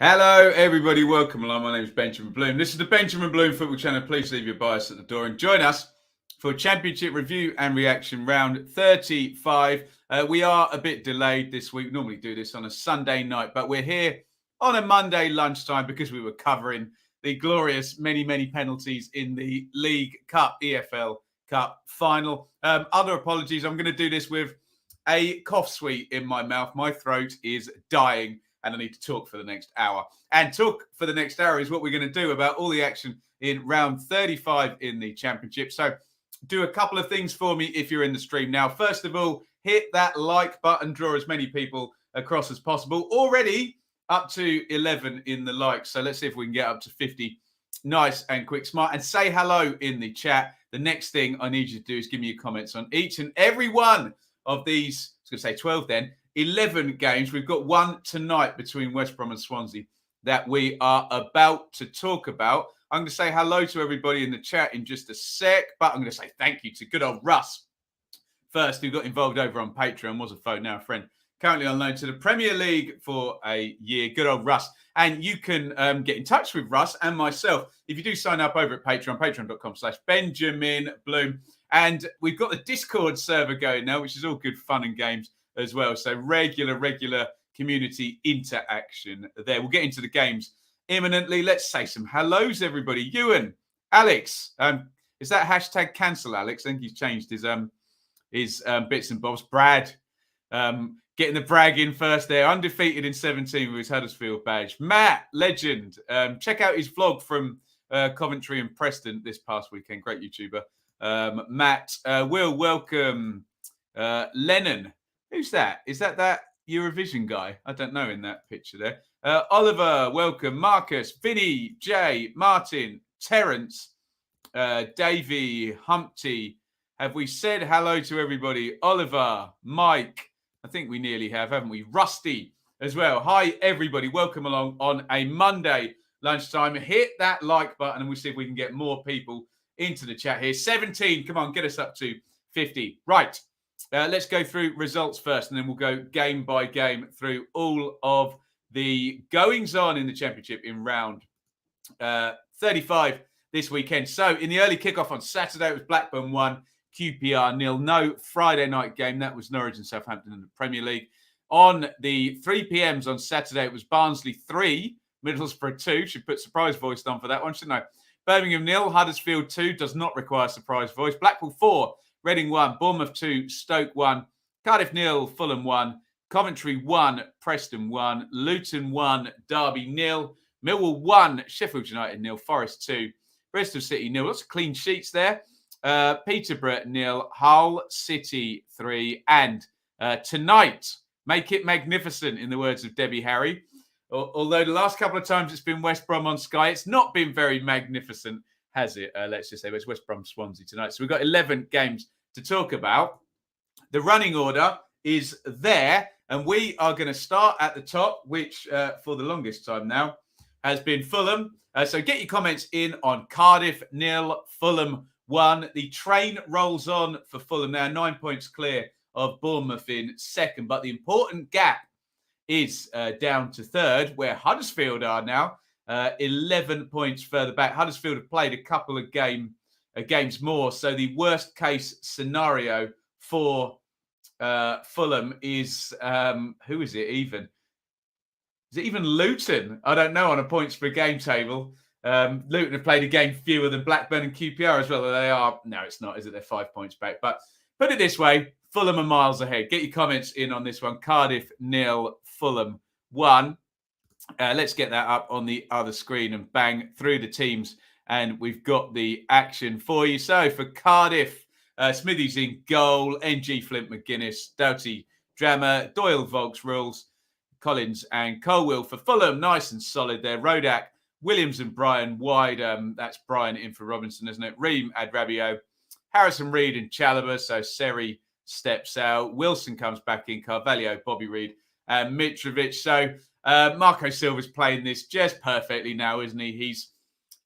Hello, everybody. Welcome along. My name is Benjamin Bloom. This is the Benjamin Bloom Football Channel. Please leave your bias at the door and join us for Championship Review and Reaction Round 35. We are a bit delayed this week. We normally do this on a Sunday night, but we're here on a Monday lunchtime because we were covering the glorious many penalties in the League Cup, EFL Cup final. Other apologies. I'm going to do this with a cough sweet in my mouth. My throat is dying. And I need to talk for the next hour. And talk for the next hour is what we're going to do about all the action in round 35 in the Championship. So do a couple of things for me if you're in the stream now. First of all, hit that like button, draw as many people across as possible. Already up to 11 in the likes. So let's see if we can get up to 50. Nice and quick, smart. And say hello in the chat. The next thing I need you to do is give me your comments on each and every one of these. I was going to say 12 then. 11 games. We've got one tonight between West Brom and Swansea that we are about to talk about. I'm going to say hello to everybody in the chat in just a sec, but I'm going to say thank you to good old Russ first, who got involved over on Patreon, was a foe, now a friend, currently on loan to the Premier League for a year. Good old Russ. And you can get in touch with Russ and myself if you do sign up over at Patreon, patreon.com/Benjamin Bloom. And we've got the Discord server going now, which is all good fun and games as well. So regular community interaction there. We'll get into the games imminently. Let's say some hellos, everybody. Ewan, Alex, is that hashtag cancel Alex? I think he's changed his bits and bobs. Brad, getting the brag in first there. Undefeated in 17 with his Huddersfield badge. Matt, legend. Check out his vlog from Coventry and Preston this past weekend. Great YouTuber. Matt, Will, welcome. Lennon. Who's that? Is that Eurovision guy? I don't know in that picture there. Oliver, welcome. Marcus, Vinny, Jay, Martin, Terence, Davey, Humpty. Have we said hello to everybody? Oliver, Mike. I think we nearly have, haven't we? Rusty as well. Hi, everybody. Welcome along on a Monday lunchtime. Hit that like button and we'll see if we can get more people into the chat here. 17. Come on, get us up to 50. Right. Let's go through results first, and then we'll go game by game through all of the goings-on in the Championship in round 35 this weekend. So, in the early kickoff on Saturday, it was Blackburn 1, QPR 0. No Friday night game. That was Norwich and Southampton in the Premier League. On the 3 p.m.s on Saturday, it was Barnsley 3, Middlesbrough 2. Should put surprise voice on for that one, shouldn't I? Birmingham 0, Huddersfield 2. Does not require surprise voice. Blackpool 4. Reading 1, Bournemouth 2, Stoke 1, Cardiff 0, Fulham 1, Coventry 1, Preston 1, Luton 1, Derby 0, Millwall 1, Sheffield United 0, Forest 2, Bristol City 0. Lots of clean sheets there. Peterborough 0, Hull City 3. And tonight, make it magnificent, in the words of Debbie Harry. Although the last couple of times it's been West Brom on Sky, it's not been very magnificent, has it? Let's just say it's West Brom Swansea tonight. So we've got 11 games to talk about. The running order is there, and we are going to start at the top, which for the longest time now has been Fulham. So get your comments in on Cardiff 0, Fulham 1. The train rolls on for Fulham now, 9 points clear of Bournemouth in second. But the important gap is down to third, where Huddersfield are now. 11 points further back. Huddersfield have played a couple of games more. So the worst case scenario for Fulham is, who is it even? Is it even Luton? I don't know on a points per game table. Luton have played a game fewer than Blackburn and QPR as well. They are, no, it's not, is it? They're 5 points back. But put it this way, Fulham are miles ahead. Get your comments in on this one. Cardiff 0, Fulham 1. Let's get that up on the other screen and bang through the teams and we've got the action for you. So for Cardiff, Smithies in goal, NG Flint McGuinness, Doughty Drama, Doyle Volks Rules, Collins and Colwill. For Fulham, nice and solid there. Rodak, Williams and Brian wide. That's Brian in for Robinson, isn't it? Ream, Adrabio, Harrison Reed and Chalobah. So Seri steps out. Wilson comes back in. Carvalho, Bobby Reed and Mitrovic. So Marco Silva's playing this just perfectly now, isn't he? He's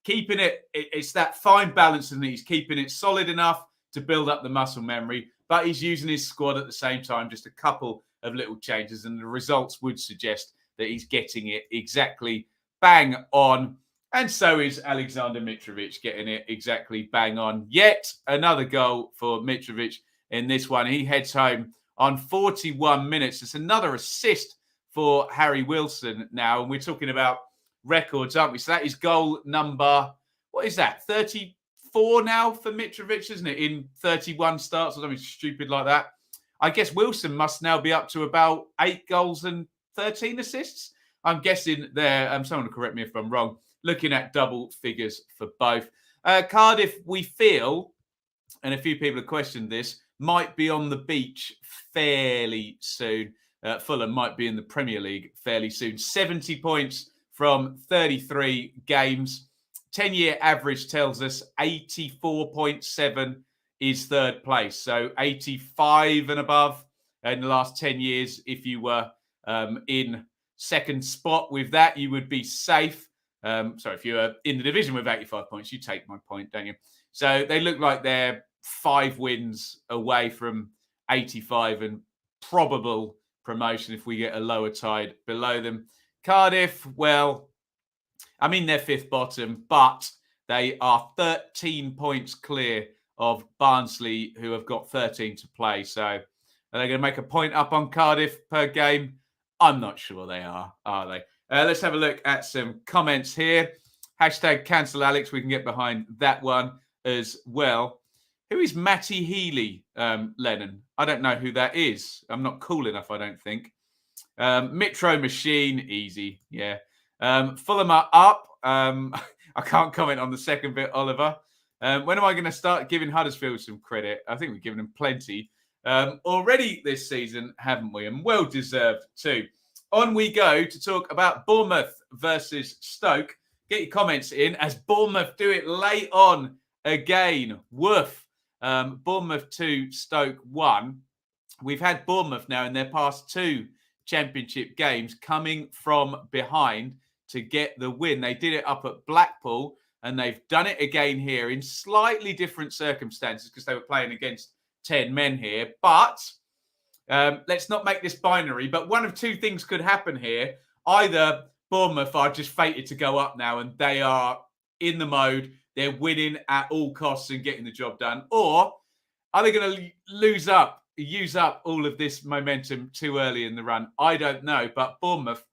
keeping it. It's that fine balance, and he's keeping it solid enough to build up the muscle memory, but he's using his squad at the same time, just a couple of little changes, and the results would suggest that he's getting it exactly bang on. And so is Alexander Mitrovic getting it exactly bang on. Yet another goal for Mitrovic in this one. He heads home on 41 minutes. It's another assist for Harry Wilson now, and we're talking about records, aren't we? So that is goal number, what is that, 34 now for Mitrovic, isn't it, in 31 starts or something stupid like that. I guess Wilson must now be up to about 8 goals and 13 assists. I'm guessing there, someone will correct me if I'm wrong, looking at double figures for both. Cardiff, we feel, and a few people have questioned this, might be on the beach fairly soon. Fulham might be in the Premier League fairly soon. 70 points from 33 games. 10-year average tells us 84.7 is third place. So 85 and above in the last 10 years. If you were in second spot with that, you would be safe. If you were in the division with 85 points, you take my point, don't you? So they look like they're 5 wins away from 85 and probable promotion if we get a lower tide below them. Cardiff, well, I mean, they're 5th bottom, but they are 13 points clear of Barnsley, who have got 13 to play. So are they going to make a point up on Cardiff per game? I'm not sure they are they? Let's have a look at some comments here. Hashtag cancel Alex. We can get behind that one as well. Who is Matty Healy, Lennon? I don't know who that is. I'm not cool enough, I don't think. Mitro Machine, easy. Yeah. Fulham are up. I can't comment on the second bit, Oliver. When am I going to start giving Huddersfield some credit? I think we've given them plenty already this season, haven't we? And well deserved too. On we go to talk about Bournemouth versus Stoke. Get your comments in as Bournemouth do it late on again. Woof. Bournemouth 2, Stoke 1. We've had Bournemouth now in their past 2 championship games coming from behind to get the win. They did it up at Blackpool, and they've done it again here in slightly different circumstances because they were playing against 10 men here. But let's not make this binary, but one of 2 things could happen here. Either Bournemouth are just fated to go up now and they are in the mode, they're winning at all costs and getting the job done, or are they going to use up all of this momentum too early in the run? I don't know, but Bournemouth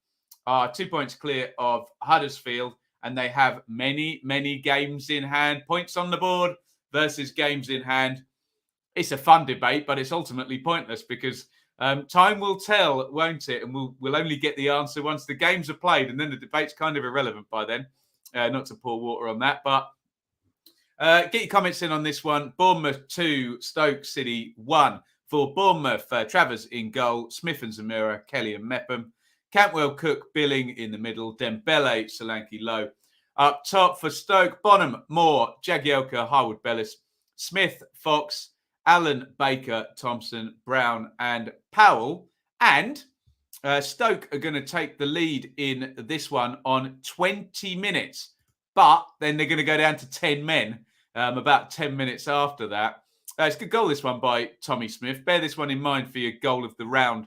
are 2 points clear of Huddersfield, and they have many, many games in hand, points on the board versus games in hand. It's a fun debate, but it's ultimately pointless because time will tell, won't it? And we'll only get the answer once the games are played, and then the debate's kind of irrelevant by then. Not to pour water on that, but get your comments in on this one. Bournemouth 2, Stoke City 1. For Bournemouth, Travers in goal, Smith and Zamira, Kelly and Mepham, Cantwell, Cook, Billing in the middle, Dembele, Solanke, Lowe. Up top for Stoke, Bonham, Moore, Jagielka, Harwood, Bellis, Smith, Fox, Allen, Baker, Thompson, Brown and Powell. And Stoke are going to take the lead in this one on 20 minutes. But then they're going to go down to 10 men about 10 minutes after that. It's a good goal, this one, by Tommy Smith. Bear this one in mind for your goal of the round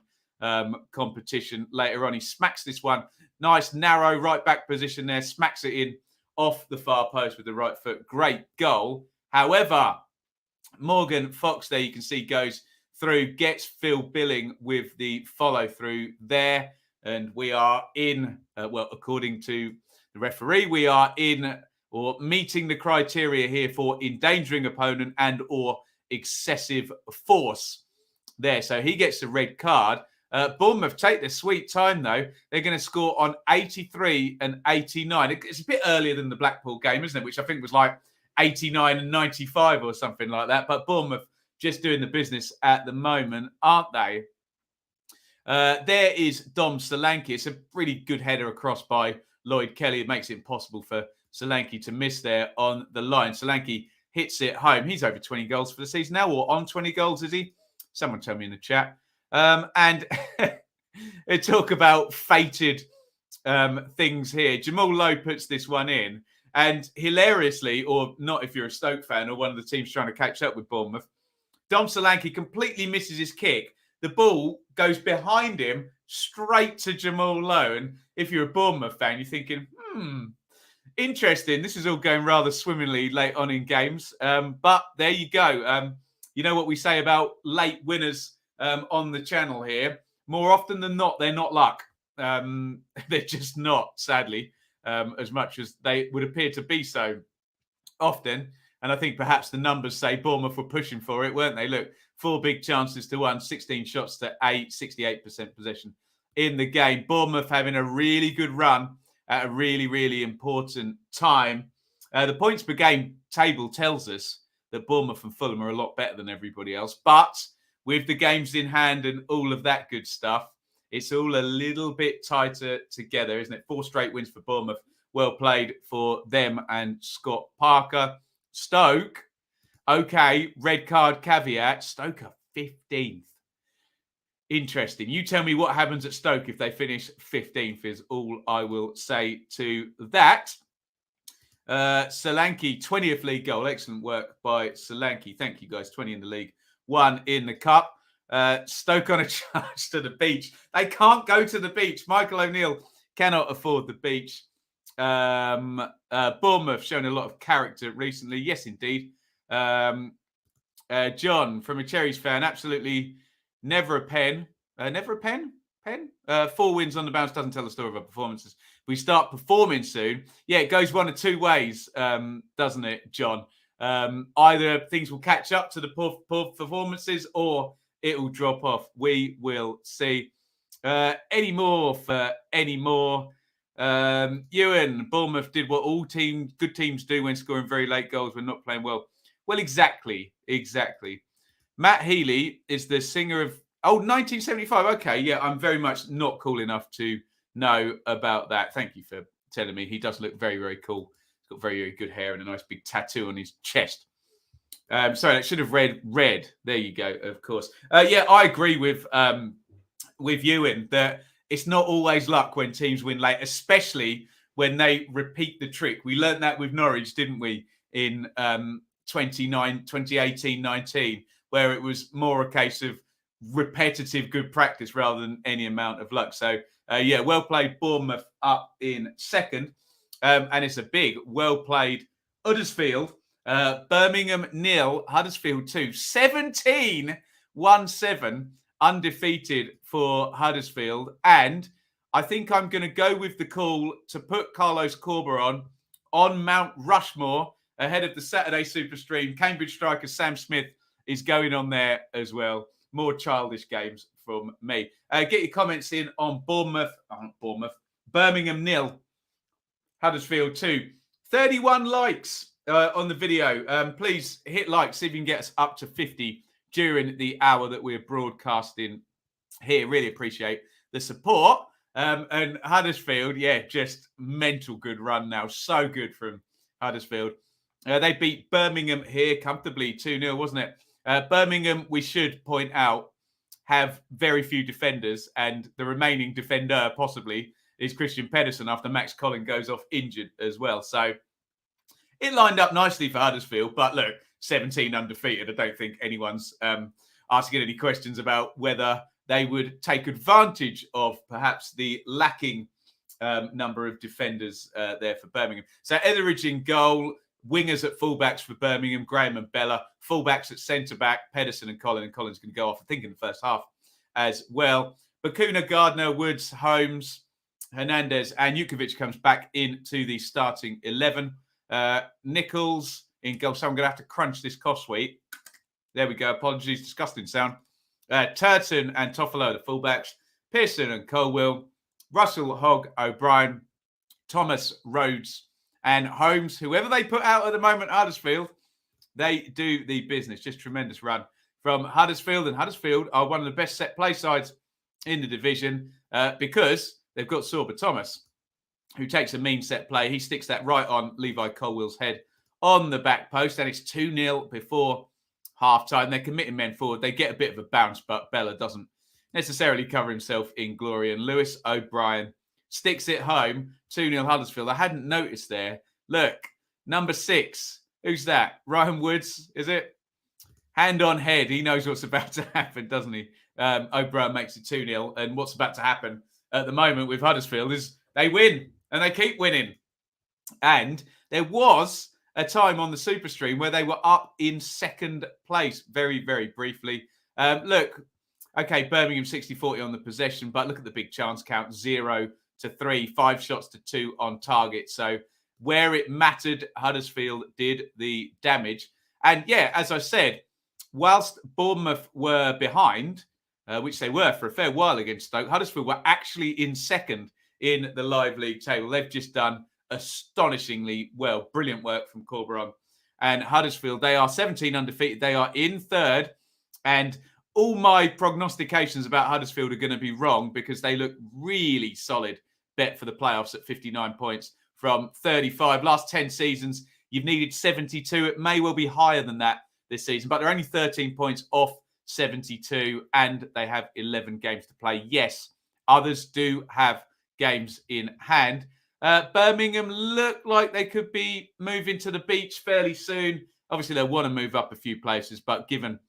competition later on. He smacks this one. Nice, narrow right back position there. Smacks it in off the far post with the right foot. Great goal. However, Morgan Fox there, you can see, goes through, gets Phil Billing with the follow through there. And we are in, according to the referee, we are in or meeting the criteria here for endangering opponent and or excessive force there. So he gets a red card. Bournemouth take their sweet time, though. They're going to score on 83 and 89. It's a bit earlier than the Blackpool game, isn't it? Which I think was like 89 and 95 or something like that. But Bournemouth just doing the business at the moment, aren't they? There is Dom Solanke. It's a really good header across by Lloyd Kelly. It makes it impossible for Solanke to miss there on the line. Solanke hits it home. He's over 20 goals for the season now, or on 20 goals, is he? Someone tell me in the chat. And they talk about fated things here. Jamal Lowe puts this one in, and hilariously, or not if you're a Stoke fan or one of the teams trying to catch up with Bournemouth, Dom Solanke completely misses his kick. The ball goes behind him straight to Jamal Lowe. And if you're a Bournemouth fan, you're thinking, interesting. This is all going rather swimmingly late on in games. But there you go. You know what we say about late winners on the channel here. More often than not, they're not luck. They're just not, sadly, as much as they would appear to be so often. And I think perhaps the numbers say Bournemouth were pushing for it, weren't they? Look, 4 big chances to 1, 16 shots to 8, 68% possession in the game. Bournemouth having a really good run at a really, really important time. The points per game table tells us that Bournemouth and Fulham are a lot better than everybody else. But with the games in hand and all of that good stuff, it's all a little bit tighter together, isn't it? 4 straight wins for Bournemouth. Well played for them and Scott Parker. Stoke, okay, red card caveat. Stoke are 15th. Interesting. You tell me what happens at Stoke if they finish 15th is all I will say to that. Solanke, 20th league goal. Excellent work by Solanke. Thank you, guys. 20 in the league, 1 in the cup. Stoke on a charge to the beach. They can't go to the beach. Michael O'Neill cannot afford the beach. Bournemouth showing a lot of character recently. Yes, indeed. John from a Cherries fan, absolutely never a pen. Never a pen? 4 wins on the bounce doesn't tell the story of our performances. We start performing soon. Yeah, it goes one of 2 ways, doesn't it, John? Either things will catch up to the poor performances or it will drop off. We will see. Any more for any more. Ewan, Bournemouth did what all good teams do when scoring very late goals when not playing well. Well, exactly. Matt Healy is the singer of 1975. Okay, yeah, I'm very much not cool enough to know about that. Thank you for telling me. He does look very, very cool. He's got very, very good hair and a nice big tattoo on his chest. Sorry, that should have read red. There you go, of course. Yeah, I agree with Ewan that it's not always luck when teams win late, especially when they repeat the trick. We learned that with Norwich, didn't we, in 2018-19, where it was more a case of repetitive good practice rather than any amount of luck. So, yeah, well played Bournemouth up in second. And it's a big, well played Huddersfield. Birmingham 0, Huddersfield 2. 17-1-7. Undefeated for Huddersfield. And I think I'm going to go with the call to put Carlos Corber on Mount Rushmore ahead of the Saturday Super Stream. Cambridge striker Sam Smith is going on there as well. More childish games from me. Get your comments in on Birmingham 0, Huddersfield 2. 31 likes on the video. Please hit like, see if you can get us up to 50 during the hour that we're broadcasting here. Really appreciate the support. And Huddersfield, yeah, just mental good run now. So good from Huddersfield. They beat Birmingham here comfortably 2-0, wasn't it? Birmingham, we should point out, have very few defenders, and the remaining defender possibly is Christian Pedersen after Max Collin goes off injured as well. So it lined up nicely for Huddersfield, but look, 17 undefeated. I don't think anyone's asking any questions about whether they would take advantage of perhaps the lacking number of defenders there for Birmingham. So Etheridge in goal, wingers at fullbacks for Birmingham, Graham and Bella, fullbacks at centre-back, Pedersen and Collins going to go off, I think, in the first half as well. Bakuna, Gardner, Woods, Holmes, Hernandez and Jukovic comes back into the starting 11. Nichols in goal. So I'm going to have to crunch this cough sweet. There we go. Apologies. Disgusting sound. Turton and Toffolo, the fullbacks. Pearson and Colwill. Russell, Hogg, O'Brien. Thomas, Rhodes, and Holmes. Whoever they put out at the moment, Huddersfield, they do the business. Just tremendous run from Huddersfield. And Huddersfield are one of the best set play sides in the division because they've got Sorba Thomas, who takes a mean set play. He sticks that right on Levi Colwill's head on the back post, and it's 2-0 before half-time. They're committing men forward. They get a bit of a bounce, but Bella doesn't necessarily cover himself in glory. And Lewis O'Brien sticks it home, 2-0 Huddersfield. I hadn't noticed there. Look, number 6. Who's that? Ryan Woods, is it? Hand on head. He knows what's about to happen, doesn't he? O'Brien makes it 2-0. And what's about to happen at the moment with Huddersfield is they win. And they keep winning. And there was a time on the Super Stream where they were up in second place very, very briefly. Look, okay, Birmingham 60-40 on the possession, but look at the big chance count, 0-3, 5 shots to 2 on target. So where it mattered, Huddersfield did the damage. And yeah, as I said, whilst Bournemouth were behind, which they were for a fair while against Stoke, Huddersfield were actually in second in the live league table. They've just done astonishingly well. Brilliant work from Corberon. And Huddersfield, they are 17 undefeated. They are in third. And all my prognostications about Huddersfield are going to be wrong because they look really solid bet for the playoffs at 59 points from 35. Last 10 seasons, you've needed 72. It may well be higher than that this season, but they're only 13 points off 72 and they have 11 games to play. Yes, others do have games in hand. Birmingham look like they could be moving to the beach fairly soon. Obviously, they'll want to move up a few places, but given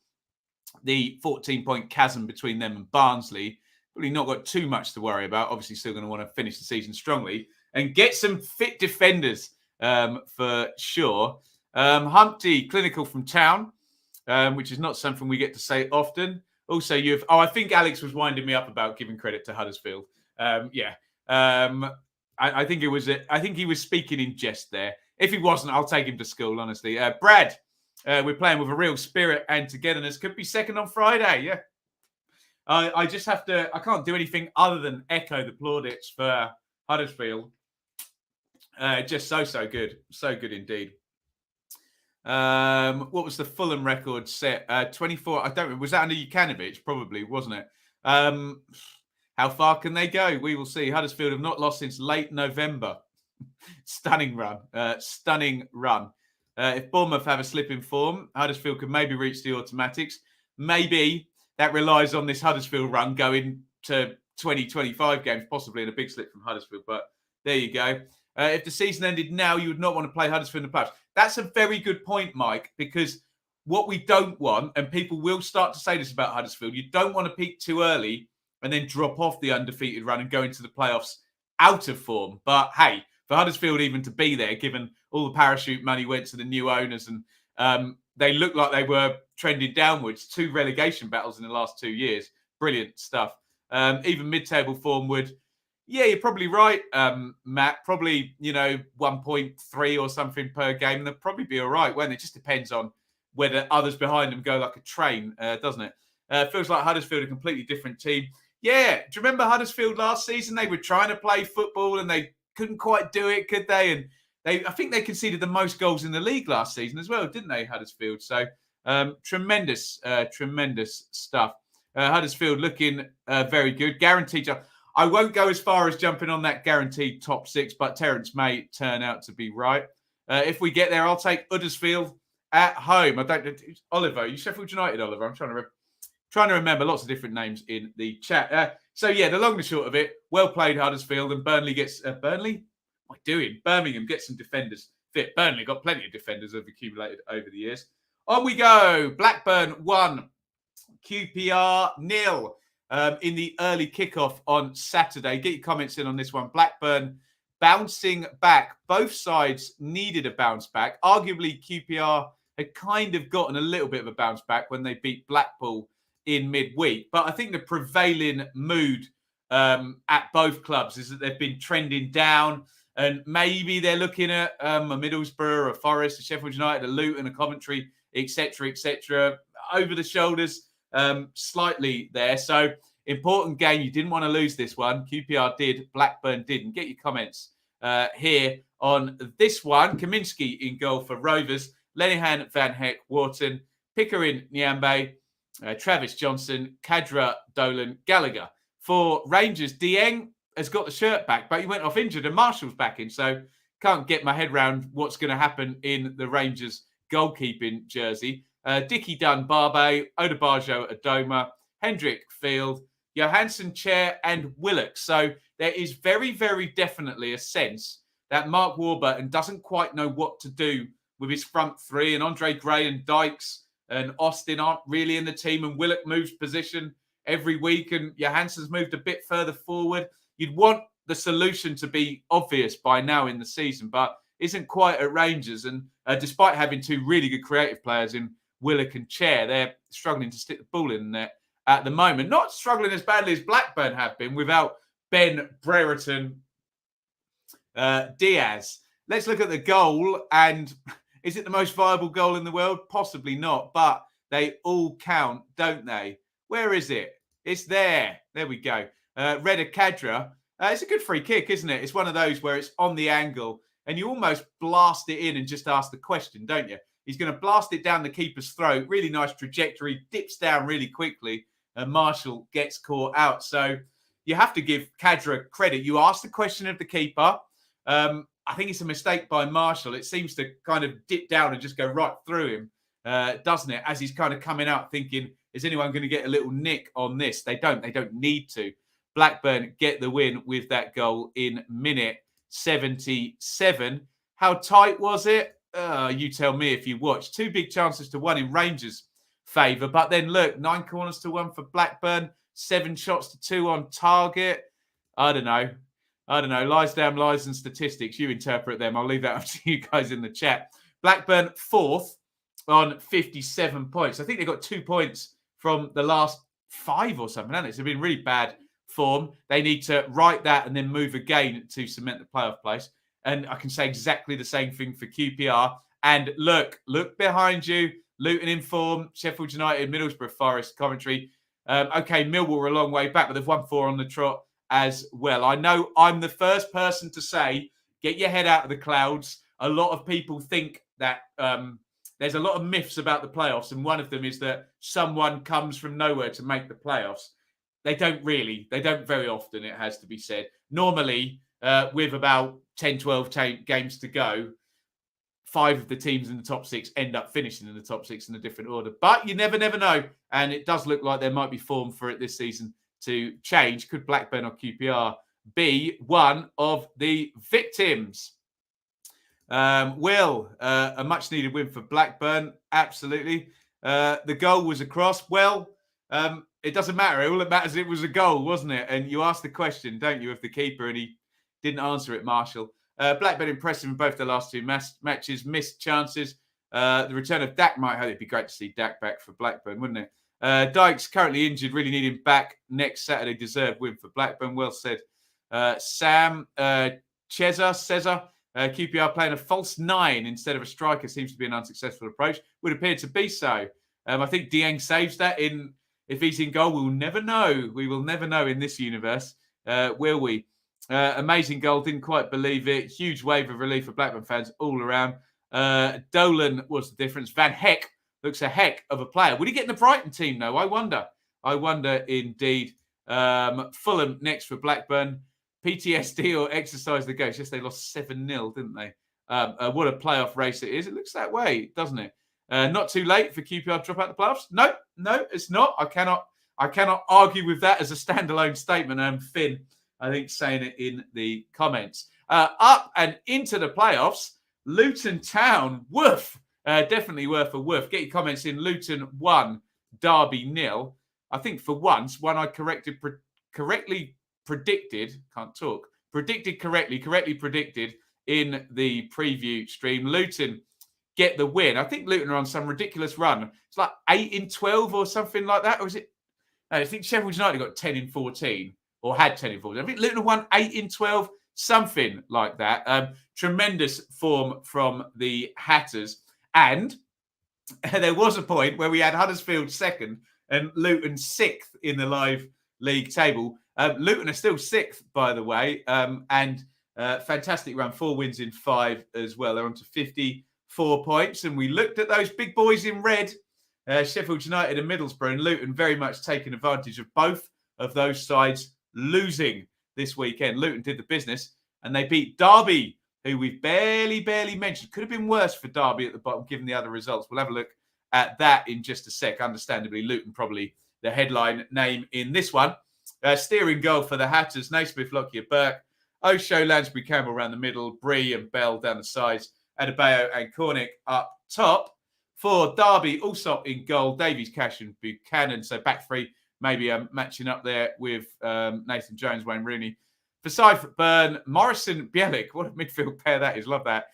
the 14-point chasm between them and Barnsley, probably not got too much to worry about. Obviously, still going to want to finish the season strongly and get some fit defenders for sure. Humpty, clinical from town, which is not something we get to say often. Also, I think Alex was winding me up about giving credit to Huddersfield. I think he was speaking in jest there. If he wasn't, I'll take him to school, honestly. Brad, we're playing with a real spirit and togetherness. Could be second on Friday, yeah. I just have to, I can't do anything other than echo the plaudits for Huddersfield. Just so good. So good indeed. What was the Fulham record set? 24, I don't remember. Was that under Jukanovic? Probably, wasn't it? How far can they go? We will see. Huddersfield have not lost since late November. Stunning run. If Bournemouth have a slip in form, Huddersfield could maybe reach the automatics. Maybe that relies on this Huddersfield run going to 20-25 games, possibly in a big slip from Huddersfield. But there you go. If the season ended now, you would not want to play Huddersfield in the playoffs. That's a very good point, Mike, because what we don't want, and people will start to say this about Huddersfield, you don't want to peak too early and then drop off the undefeated run and go into the playoffs out of form. But hey, for Huddersfield even to be there, given all the parachute money went to the new owners and they looked like they were trending downwards, 2 relegation battles in the last 2 years. Brilliant stuff. Even mid-table form would, yeah, you're probably right, Matt. Probably, 1.3 or something per game. They'll probably be all right, won't it? It just depends on whether others behind them go like a train, doesn't it? Feels like Huddersfield a completely different team. Yeah, do you remember Huddersfield last season? They were trying to play football and they couldn't quite do it, could they? And I think they conceded the most goals in the league last season as well, didn't they, Huddersfield? So tremendous stuff. Huddersfield looking very good. Guaranteed. I won't go as far as jumping on that guaranteed top 6, but Terence may turn out to be right. If we get there, I'll take Huddersfield at home. I don't. Oliver, you Sheffield United, Oliver. I'm trying to remember lots of different names in the chat. So yeah, the long and short of it, well played Huddersfield, and Burnley gets Burnley. What am I doing? Birmingham gets some defenders fit. Burnley got plenty of defenders have accumulated over the years. On we go. Blackburn 1, QPR 0 in the early kickoff on Saturday. Get your comments in on this one. Blackburn bouncing back. Both sides needed a bounce back. Arguably, QPR had kind of gotten a little bit of a bounce back when they beat Blackpool in midweek. But I think the prevailing mood at both clubs is that they've been trending down. And maybe they're looking at a Middlesbrough, a Forest, a Sheffield United, a Luton, a Coventry, etc., over the shoulders slightly there. So important game. You didn't want to lose this one. QPR did. Blackburn didn't. Get your comments here on this one. Kaminski in goal for Rovers. Lenihan, Van Heck, Wharton, Pickering, Nyambe, Travis Johnson, Kadra, Dolan, Gallagher. For Rangers, Dieng has got the shirt back, but he went off injured and Marshall's back in. So can't get my head around what's going to happen in the Rangers goalkeeping jersey. Dicky Dunn, Barbe, Odebajo, Adoma, Hendrick, Field, Johansson, Chair, and Willock. So there is very, very definitely a sense that Mark Warburton doesn't quite know what to do with his front three, and Andre Gray and Dykes and Austin aren't really in the team, and Willock moves position every week, and Johansson's moved a bit further forward. You'd want the solution to be obvious by now in the season, but isn't quite at Rangers. And despite having two really good creative players in Willock and Chair, they're struggling to stick the ball in there at the moment. Not struggling as badly as Blackburn have been without Ben Brereton Diaz. Let's look at the goal. And is it the most viable goal in the world? Possibly not, but they all count, don't they? Where is it? It's there. There we go. Reda Kadra. It's a good free kick, isn't it? It's one of those where it's on the angle and you almost blast it in and just ask the question, don't you? He's going to blast it down the keeper's throat. Really nice trajectory. Dips down really quickly and Marshall gets caught out. So you have to give Kadra credit. You asked the question of the keeper. I think it's a mistake by Marshall. It seems to kind of dip down and just go right through him, doesn't it? As he's kind of coming out thinking, is anyone going to get a little nick on this? They don't. They don't need to. Blackburn get the win with that goal in minute 77. How tight was it? You tell me if you watched. Two big chances to one in Rangers' favour. But then look, 9 corners to 1 for Blackburn. 7 shots to 2 on target. I don't know. Lies, damn lies and statistics. You interpret them. I'll leave that up to you guys in the chat. Blackburn 4th on 57 points. I think they got 2 points from the last 5 or something, haven't it? So it's been really bad form. They need to right that and then move again to cement the playoff place. And I can say exactly the same thing for QPR. And look behind you. Luton in form, Sheffield United, Middlesbrough, Forest, Coventry. Okay, Millwall are a long way back, but they've won 4 on the trot as well. I know I'm the first person to say, get your head out of the clouds. A lot of people think that there's a lot of myths about the playoffs, and one of them is that someone comes from nowhere to make the playoffs. They don't very often, it has to be said. Normally, with about 10, 12 games to go, 5 of the teams in the top 6 end up finishing in the top 6 in a different order. But you never know. And it does look like there might be form for it this season to change. Could Blackburn or QPR be one of the victims? A much needed win for Blackburn. Absolutely. The goal was a cross. Well, it doesn't matter. All that matters, it was a goal, wasn't it? And you asked the question, don't you, of the keeper, and he didn't answer it, Marshall. Blackburn impressive in both the last 2 matches, missed chances. The return of Dak might have. It'd be great to see Dak back for Blackburn, wouldn't it? Dykes currently injured, really need him back next Saturday. Deserved win for Blackburn. Well said, Sam. Cesar. QPR playing a false 9 instead of a striker seems to be an unsuccessful approach. Would appear to be so. I think Dieng saves that in. If he's in goal, we'll never know. We will never know in this universe, will we? Amazing goal. Didn't quite believe it. Huge wave of relief for Blackburn fans all around. Dolan was the difference. Van Heck looks a heck of a player. Would he get in the Brighton team, though? I wonder indeed. Fulham next for Blackburn. PTSD or exercise the ghost. Yes, they lost 7-0, didn't they? What a playoff race it is. It looks that way, doesn't it? Not too late for QPR to drop out the playoffs. No, it's not. I cannot argue with that as a standalone statement. Finn, I think, saying it in the comments. Up and into the playoffs, Luton Town. Woof. Definitely worth a woof. Get your comments in. Luton 1, Derby 0. I think for once, one I correctly predicted correctly predicted in the preview stream. Luton get the win. I think Luton are on some ridiculous run. It's like 8 in 12 or something like that. Or is it? No, I think Sheffield United got 10 in 14 or had 10 in 14. I think Luton won 8 in 12, something like that. Tremendous form from the Hatters. And there was a point where we had Huddersfield second and Luton 6th in the live league table. Luton are still 6th, by the way, and fantastic run, 4 wins in 5 as well. They're on to 54 points, and we looked at those big boys in red, Sheffield United and Middlesbrough, and Luton very much taking advantage of both of those sides losing this weekend. Luton did the business, and they beat Derby, who we've barely mentioned. Could have been worse for Derby at the bottom, given the other results. We'll have a look at that in just a sec. Understandably, Luton probably the headline name in this one. Steering goal for the Hatters, Naismith, Lockyer, Burke, Osho, Lansbury, Campbell around the middle, Bree and Bell down the sides, Adebayo and Cornick up top. For Derby, Allsop in goal, Davies, Cash and Buchanan. So back three, maybe matching up there with Nathan Jones, Wayne Rooney. For Seifert, Byrne, Morrison, Bielik. What a midfield pair that is. Love that.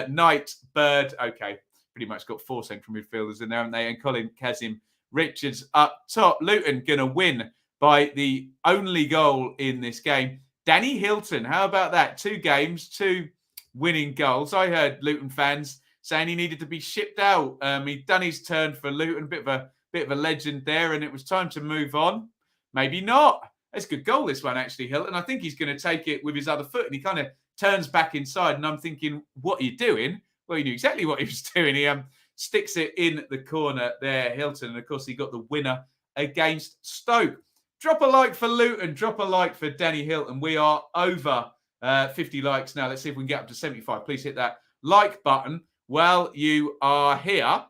Knight, Bird. Okay, pretty much got 4 central midfielders in there, haven't they? And Colin Kazim Richards up top. Luton going to win by the only goal in this game. Danny Hilton, how about that? 2 games, 2 winning goals. I heard Luton fans saying he needed to be shipped out. He'd done his turn for Luton, bit of a legend there, and it was time to move on. Maybe not. It's a good goal, this one, actually, Hilton. I think he's going to take it with his other foot, and he kind of turns back inside, and I'm thinking, what are you doing? Well, he knew exactly what he was doing. He sticks it in the corner there, Hilton, and of course, he got the winner against Stoke. Drop a like for Luton. Drop a like for Danny Hilton. We are over 50 likes now. Let's see if we can get up to 75. Please hit that like button while you are here.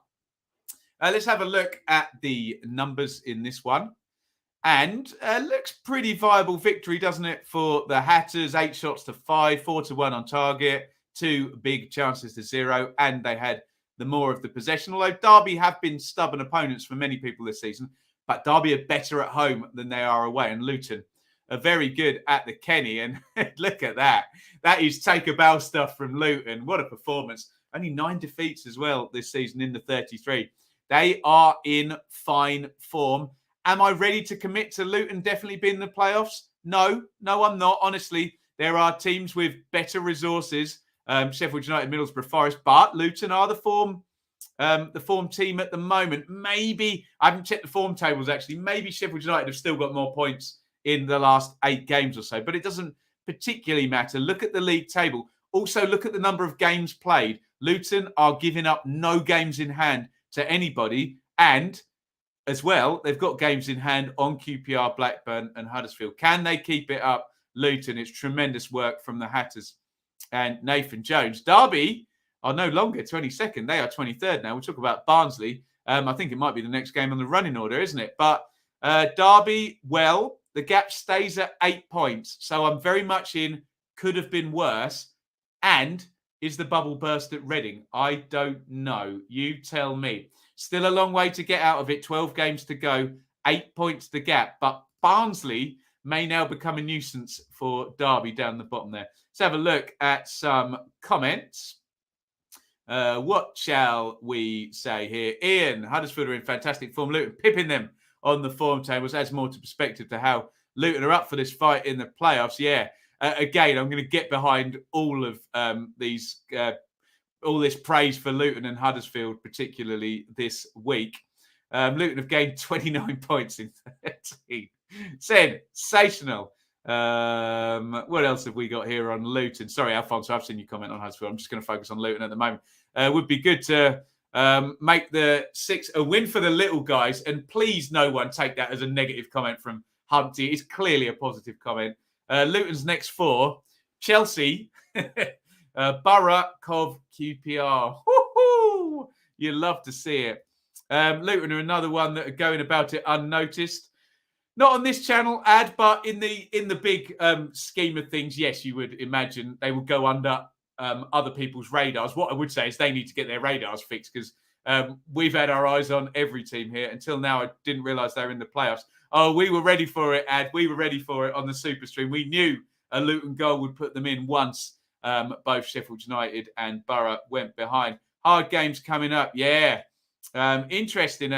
Let's have a look at the numbers in this one. And looks pretty viable victory, doesn't it, for the Hatters? 8 shots to 5, 4-1 on target, 2 big chances to 0, and they had the more of the possession. Although Derby have been stubborn opponents for many people this season, but Derby are better at home than they are away, and Luton are very good at the Kenny. And look at that. That is take a bow stuff from Luton. What a performance. Only 9 defeats as well this season in the 33. They are in fine form. Am I ready to commit to Luton definitely being in the playoffs? No, I'm not. Honestly, there are teams with better resources. Sheffield United, Middlesbrough, Forest, but Luton are the form team at the moment. Maybe, I haven't checked the form tables actually, maybe Sheffield United have still got more points in the last 8 games or so, but it doesn't particularly matter. Look at the league table. Also, look at the number of games played. Luton are giving up no games in hand to anybody, and as well, they've got games in hand on QPR, Blackburn and Huddersfield. Can they keep it up, Luton? It's tremendous work from the Hatters and Nathan Jones. Derby are no longer 22nd. They are 23rd now. We'll talk about Barnsley. I think it might be the next game on the running order, isn't it? But Derby, well, the gap stays at 8 points. So I'm very much in could have been worse. And is the bubble burst at Reading? I don't know. You tell me. Still a long way to get out of it. 12 games to go. 8 points the gap. But Barnsley may now become a nuisance for Derby down the bottom there. Let's have a look at some comments. What shall we say here? Ian, Huddersfield are in fantastic form. Luton pipping them on the form tables. Adds more to perspective to how Luton are up for this fight in the playoffs. Yeah. Again, I'm going to get behind all of all this praise for Luton and Huddersfield, particularly this week. Luton have gained 29 points in 13. Sensational. What else have we got here on Luton? Sorry, Alfonso, I've seen you comment on Huddersfield. I'm just going to focus on Luton at the moment. Would be good to make the 6 a win for the little guys. And please, no one take that as a negative comment from Humpty. It's clearly a positive comment. Luton's next 4, Chelsea, Borough, Cov, QPR. Woo-hoo! You love to see it. Luton are another one that are going about it unnoticed. Not on this channel, but in the big scheme of things, yes, you would imagine they would go under other people's radars. What I would say is they need to get their radars fixed because we've had our eyes on every team here. Until now, I didn't realise they were in the playoffs. Oh, we were ready for it, Ad. We were ready for it on the Super Stream. We knew a Luton goal would put them in once both Sheffield United and Borough went behind. Hard games coming up. Yeah. Interesting.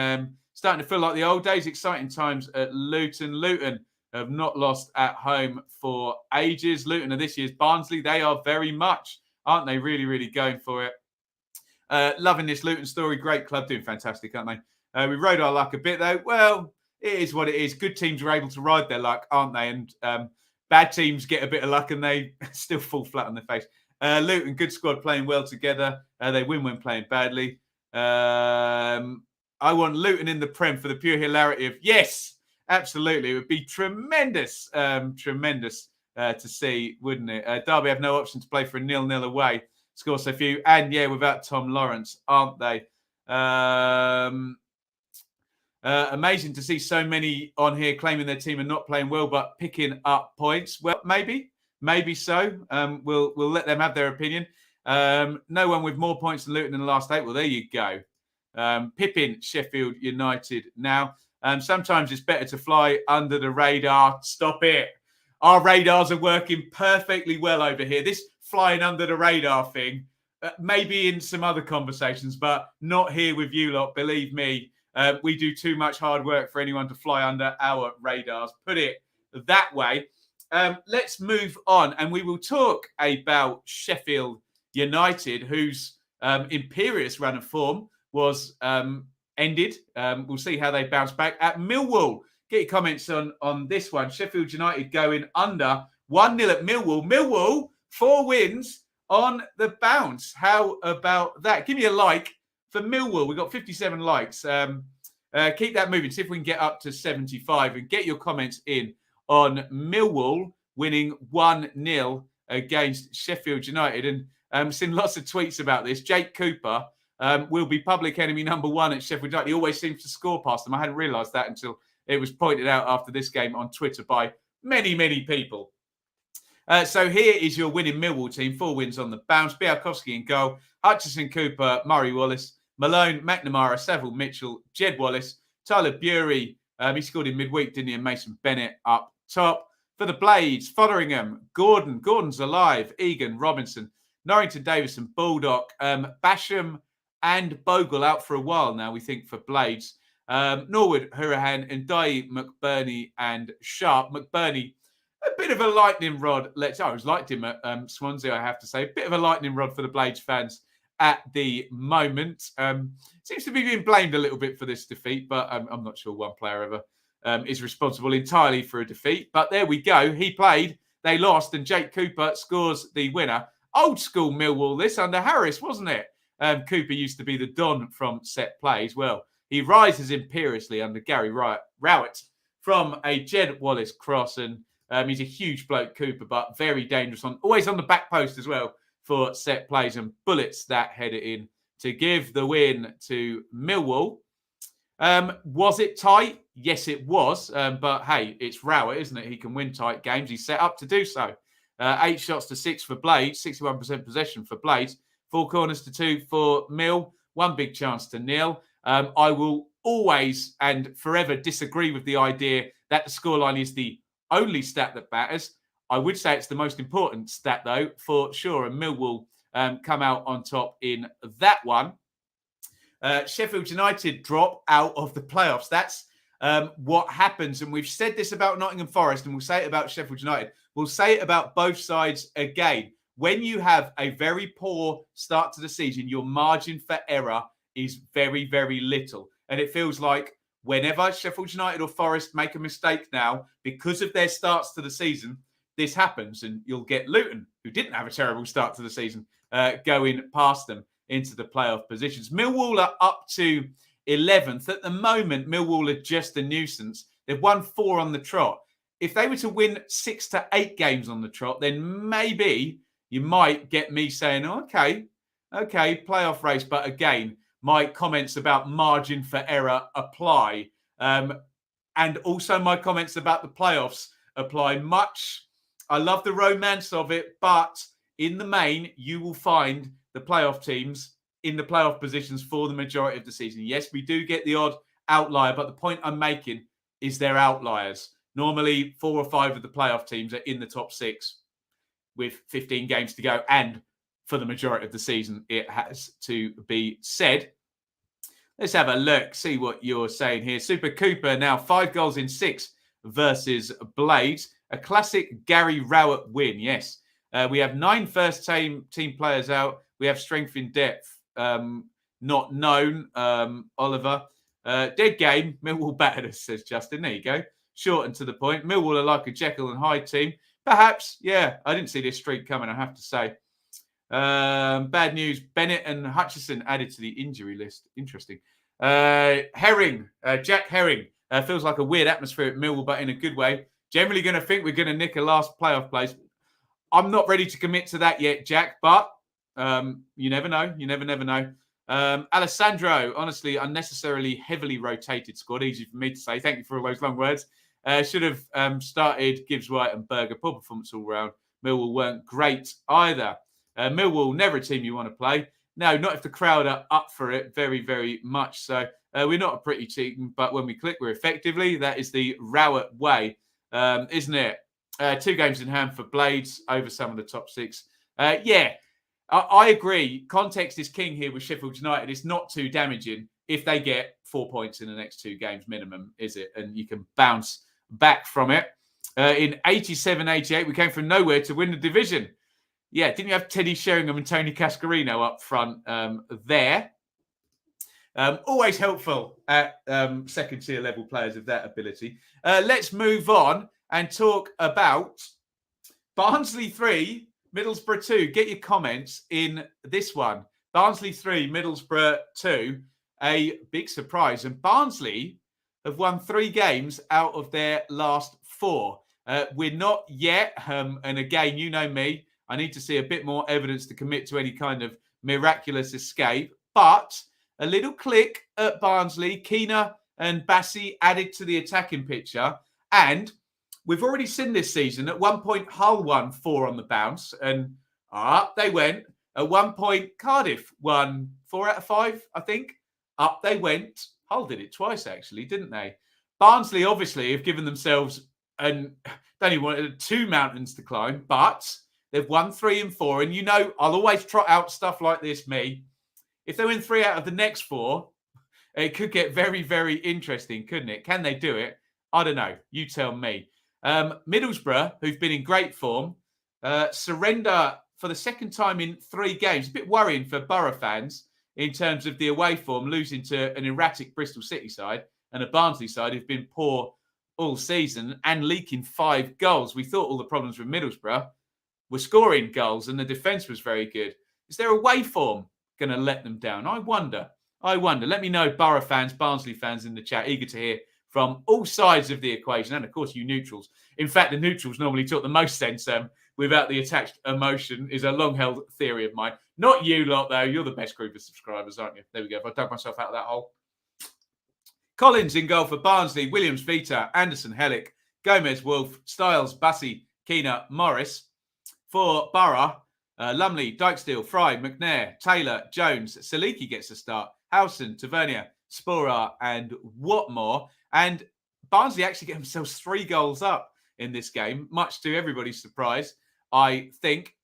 Starting to feel like the old days. Exciting times at Luton. Luton have not lost at home for ages. Luton are this year's Barnsley. They are very much, aren't they? Really, really going for it. Loving this Luton story. Great club, doing fantastic, aren't they? We rode our luck a bit, though. Well, it is what it is. Good teams are able to ride their luck, aren't they? And bad teams get a bit of luck and they still fall flat on their face. Luton, good squad, playing well together. They win when playing badly. I want Luton in the Prem for the pure hilarity of, yes, absolutely. It would be tremendous, tremendous to see, wouldn't it? Derby have no option to play for a 0-0 away. Score so few. And, yeah, without Tom Lawrence, aren't they? Amazing to see so many on here claiming their team are not playing well, but picking up points. Well, maybe so. We'll let them have their opinion. No one with more points than Luton in the last 8. Well, there you go. Pippin, Sheffield United now. Sometimes it's better to fly under the radar. Stop it. Our radars are working perfectly well over here. This flying under the radar thing, maybe in some other conversations, but not here with you lot. Believe me, we do too much hard work for anyone to fly under our radars. Put it that way. Let's move on, and we will talk about Sheffield United, whose imperious run of form was ended. We'll see how they bounce back at Millwall. Get your comments on this one. Sheffield United going under 1-0 at Millwall. Millwall, 4 wins on the bounce. How about that? Give me a like for Millwall. We've got 57 likes. Keep that moving. See if we can get up to 75 and get your comments in on Millwall winning 1-0 against Sheffield United. And I've seen lots of tweets about this. Jake Cooper will be public enemy number 1 at Sheffield United. He always seems to score past them. I hadn't realised that until it was pointed out after this game on Twitter by many, many people. So here is your winning Millwall team. 4 wins on the bounce. Bialkowski in goal. Hutchinson, Cooper, Murray Wallace, Malone, McNamara, Saville Mitchell, Jed Wallace, Tyler Bury. He scored in midweek, didn't he? And Mason Bennett up top. For the Blades, Fotheringham, Gordon. Gordon's alive. Egan, Robinson, Norrington, Davison, Baldock, Basham and Bogle out for a while now, we think, for Blades. Norwood, Hurahan, and Dye, McBurney and Sharp. McBurney, a bit of a lightning rod. I always liked him at Swansea, I have to say. A bit of a lightning rod for the Blades fans at the moment. Seems to be being blamed a little bit for this defeat, but I'm not sure one player ever is responsible entirely for a defeat. But there we go. He played, they lost, and Jake Cooper scores the winner. Old school Millwall, this under Harris, wasn't it? Cooper used to be the Don from set plays. Well, he rises imperiously under Gary Rowett from a Jed Wallace cross, and he's a huge bloke, Cooper, but very dangerous, always on the back post as well for set plays, and bullets that header in to give the win to Millwall. Was it tight? Yes, it was. But hey, it's Rowett, isn't it? He can win tight games. He's set up to do so. 8 shots to 6 for Blades, 61% possession for Blades, 4 corners to 2 for Mill, 1 big chance to 0. I will always and forever disagree with the idea that the scoreline is the only stat that matters. I would say it's the most important stat, though, for sure. And Millwall come out on top in that one. Sheffield United drop out of the playoffs. That's what happens. And we've said this about Nottingham Forest, and we'll say it about Sheffield United. We'll say it about both sides again. When you have a very poor start to the season, your margin for error is very, very little. And it feels like whenever Sheffield United or Forest make a mistake now, because of their starts to the season, this happens. And you'll get Luton, who didn't have a terrible start to the season, going past them into the playoff positions. Millwall are up to 11th. At the moment, Millwall are just a nuisance. They've won 4 on the trot. If they were to win 6 to 8 games on the trot, then maybe you might get me saying, oh, okay, playoff race. But again, my comments about margin for error apply. And also my comments about the playoffs apply much. I love the romance of it, but in the main, you will find the playoff teams in the playoff positions for the majority of the season. Yes, we do get the odd outlier, but the point I'm making is they're outliers. Normally, 4 or 5 of the playoff teams are in the top 6 with 15 games to go. And for the majority of the season, it has to be said. Let's have a look, see what you're saying here. Super Cooper now 5 goals in 6 versus Blades. A classic Gary Rowett win, yes. We have 9 first-team players out. We have strength in depth not known, Oliver. Dead game. Millwall battered us, says Justin. There you go. Short and to the point. Millwall are like a Jekyll and Hyde team. Perhaps, yeah. I didn't see this streak coming, I have to say. Bad news. Bennett and Hutchison added to the injury list. Interesting. Herring. Jack Herring. Feels like a weird atmosphere at Millwall, but in a good way. Generally going to think we're going to nick a last playoff place. I'm not ready to commit to that yet, Jack, but you never know. You never know. Alessandro, honestly, unnecessarily heavily rotated squad. Easy for me to say. Thank you for all those long words. Should have started Gibbs, White and Berger. Poor performance all round. Millwall weren't great either. Millwall, never a team you want to play. No, not if the crowd are up for it. Very, very much so. We're not a pretty team, but when we click, we're effectively. That is the Rowett way, isn't it? 2 games in hand for Blades over some of the top 6. Yeah, I agree. Context is king here with Sheffield United. It's not too damaging if they get 4 points in the next 2 games minimum, is it? And you can bounce back from it. In 87-88, we came from nowhere to win the division. Yeah, didn't you have Teddy Sheringham and Tony Cascarino up front there? Always helpful at second-tier level players of that ability. Let's move on and talk about Barnsley 3, Middlesbrough 2. Get your comments in this one. Barnsley 3, Middlesbrough 2. A big surprise. And Barnsley have won 3 games out of their last 4. We're not yet, and again, you know me, I need to see a bit more evidence to commit to any kind of miraculous escape. But a little click at Barnsley. Keena and Bassi added to the attacking picture. And we've already seen this season. At one point, Hull won 4 on the bounce. And up they went. At one point, Cardiff won 4 out of 5, I think. Up they went. Hull did it twice, actually, didn't they? Barnsley, obviously, have given themselves don't even want 2 mountains to climb. But they've won 3 and 4. And you know, I'll always trot out stuff like this, me. If they win 3 out of the next 4, it could get very, very interesting, couldn't it? Can they do it? I don't know. You tell me. Middlesbrough, who've been in great form, surrender for the second time in 3 games. A bit worrying for Borough fans in terms of the away form, losing to an erratic Bristol City side and a Barnsley side who've been poor all season and leaking 5 goals. We thought all the problems with Middlesbrough were scoring goals and the defence was very good. Is their away form going to let them down? I wonder. Let me know, Borough fans, Barnsley fans in the chat. Eager to hear from all sides of the equation. And, of course, you neutrals. In fact, the neutrals normally talk the most sense without the attached emotion is a long-held theory of mine. Not you lot, though. You're the best group of subscribers, aren't you? There we go. If I dug myself out of that hole. Collins in goal for Barnsley. Williams, Vita, Anderson, Hellick, Gomez, Wolf, Styles, Bassi, Keena, Morris. For Borough, Lumley, Dykesdale, Fry, McNair, Taylor, Jones, Saliki gets a start, Howson, Tavernier, Sporar, and Watmore. And Barnsley actually get themselves 3 goals up in this game, much to everybody's surprise, I think.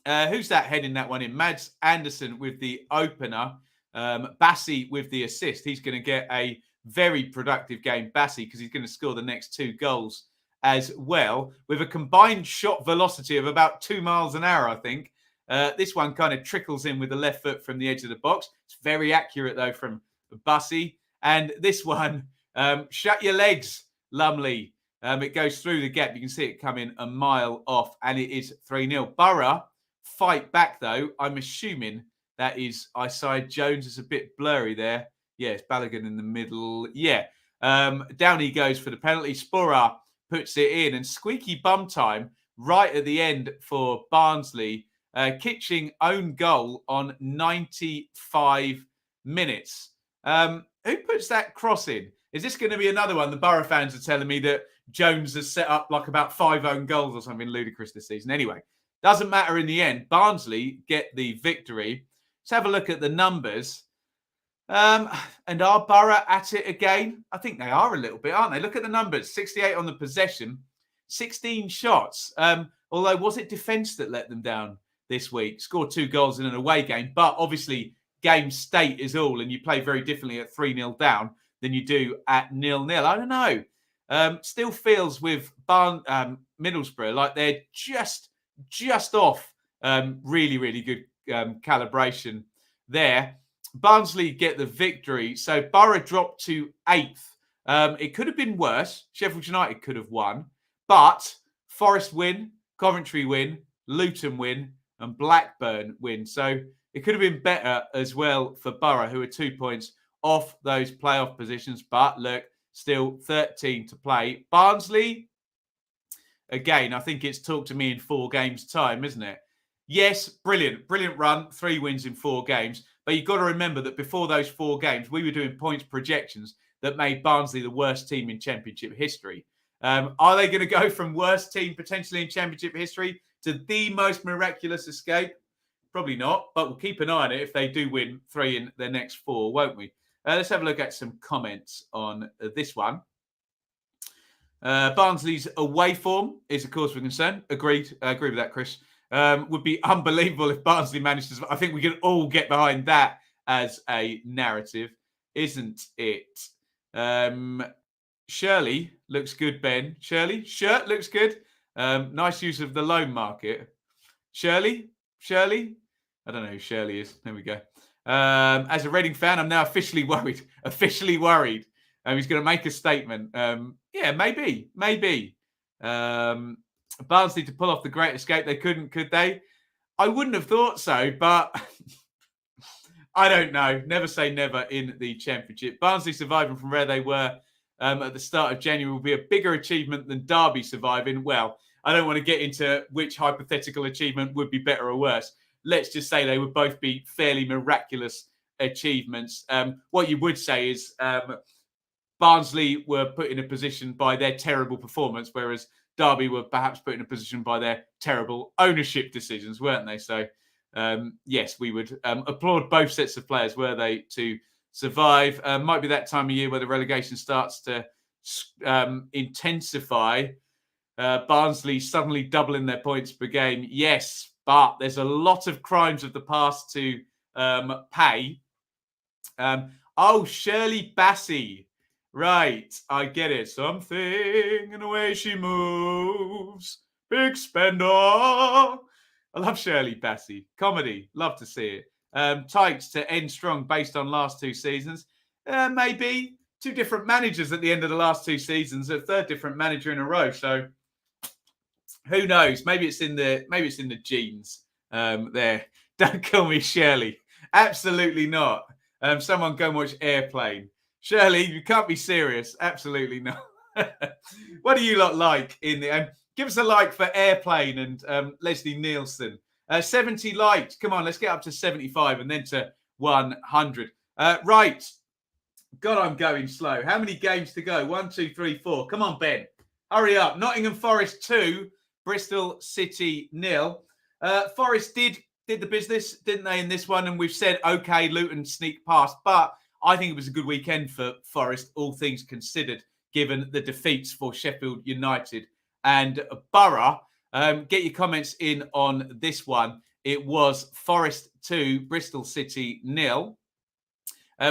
Who's that heading that one in? Mads Anderson with the opener, Bassi with the assist. He's going to get a very productive game, Bassi, because he's going to score the next 2 goals as well, with a combined shot velocity of about 2 miles an hour, I think. This one kind of trickles in with the left foot from the edge of the box. It's very accurate, though, from Bassi. And this one, shut your legs, Lumley. It goes through the gap. You can see it coming a mile off, and it is 3-0. Borough fight back, though. I'm assuming that is Isaiah Jones. It's a bit blurry there. Yeah, it's Balogun in the middle. Yeah. Down he goes for the penalty. Sporar puts it in, and squeaky bum time right at the end for Barnsley. Kitching own goal on 95 minutes. Who puts that cross in? Is this going to be another one? The Borough fans are telling me that Jones has set up like about 5 own goals or something ludicrous this season. Anyway, doesn't matter in the end. Barnsley get the victory. Let's have a look at the numbers. And are Borough at it again? I think they are a little bit, aren't they? Look at the numbers. 68 on the possession, 16 shots. Although, was it defence that let them down this week? Scored 2 goals in an away game. But obviously, game state is all. And you play very differently at 3-0 down than you do at 0-0. I don't know. Still feels with Middlesbrough like they're just off really, really good calibration there. Barnsley get the victory. So Borough dropped to 8th. It could have been worse. Sheffield United could have won. But Forest win, Coventry win, Luton win, and Blackburn win. So it could have been better as well for Borough, who are 2 points off those playoff positions. But look, still 13 to play. Barnsley, again, I think it's talk to me in 4 games' time, isn't it? Yes, brilliant run, 3 wins in 4 games. But you've got to remember that before those 4 games, we were doing points projections that made Barnsley the worst team in Championship history. Are they going to go from worst team potentially in Championship history to the most miraculous escape? Probably not, but we'll keep an eye on it if they do win 3 in their next 4, won't we? Let's have a look at some comments on this one. Barnsley's away form is, of course, we're concerned. Agreed. I agree with that, Chris. Would be unbelievable if Barnsley managed to... I think we can all get behind that as a narrative, isn't it? Shirley looks good, Ben. Shirley? Shirt looks good. Nice use of the loan market. Shirley? I don't know who Shirley is. There we go. As a Reading fan, I'm now officially worried. He's going to make a statement. Yeah, maybe. Barnsley to pull off the great escape. They couldn't, could they? I wouldn't have thought so, but I don't know. Never say never in the Championship. Barnsley surviving from where they were at the start of January will be a bigger achievement than Derby surviving. Well, I don't want to get into which hypothetical achievement would be better or worse. Let's just say they would both be fairly miraculous achievements. What you would say is Barnsley were put in a position by their terrible performance, whereas Derby were perhaps put in a position by their terrible ownership decisions, weren't they? So, yes, we would applaud both sets of players, were they, to survive. Might be that time of year where the relegation starts to intensify. Barnsley suddenly doubling their points per game. Yes, but there's a lot of crimes of the past to pay. Shirley Bassey. Right, I get it. Something in the way she moves. Big spender. I love Shirley Bassey. Comedy. Love to see it. Tykes to end strong based on last 2 seasons. Maybe 2 different managers at the end of the last 2 seasons. A 3rd different manager in a row. So who knows? Maybe it's in the genes there. Don't call me Shirley. Absolutely not. Someone go and watch Airplane. Shirley, you can't be serious. Absolutely not. What do you lot like in the... give us a like for Airplane and Leslie Nielsen. 70 likes. Come on, let's get up to 75 and then to 100. Right. God, I'm going slow. How many games to go? 1, 2, 3, 4. Come on, Ben. Hurry up. Nottingham Forest 2, Bristol City 0. Forest did the business, didn't they, in this one? And we've said, OK, Luton sneaked past. But I think it was a good weekend for Forest, all things considered, given the defeats for Sheffield United and Borough. Get your comments in on this one. It was Forest 2, Bristol City 0.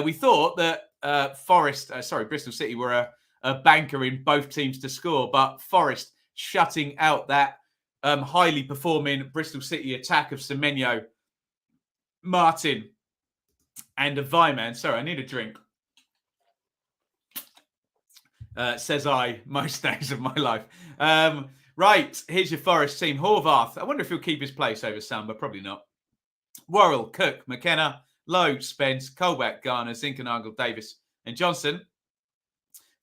We thought that Bristol City were a banker in both teams to score, but Forest shutting out that highly performing Bristol City attack of Semenyo, Martin, and a Vyman. Sorry, I need a drink. Says I, most days of my life. Right, here's your Forest team. Horvath. I wonder if he'll keep his place over Samba. Probably not. Worrell, Cook, McKenna, Lowe, Spence, Colback, Garner, Zinkernagel, Davis, and Johnson.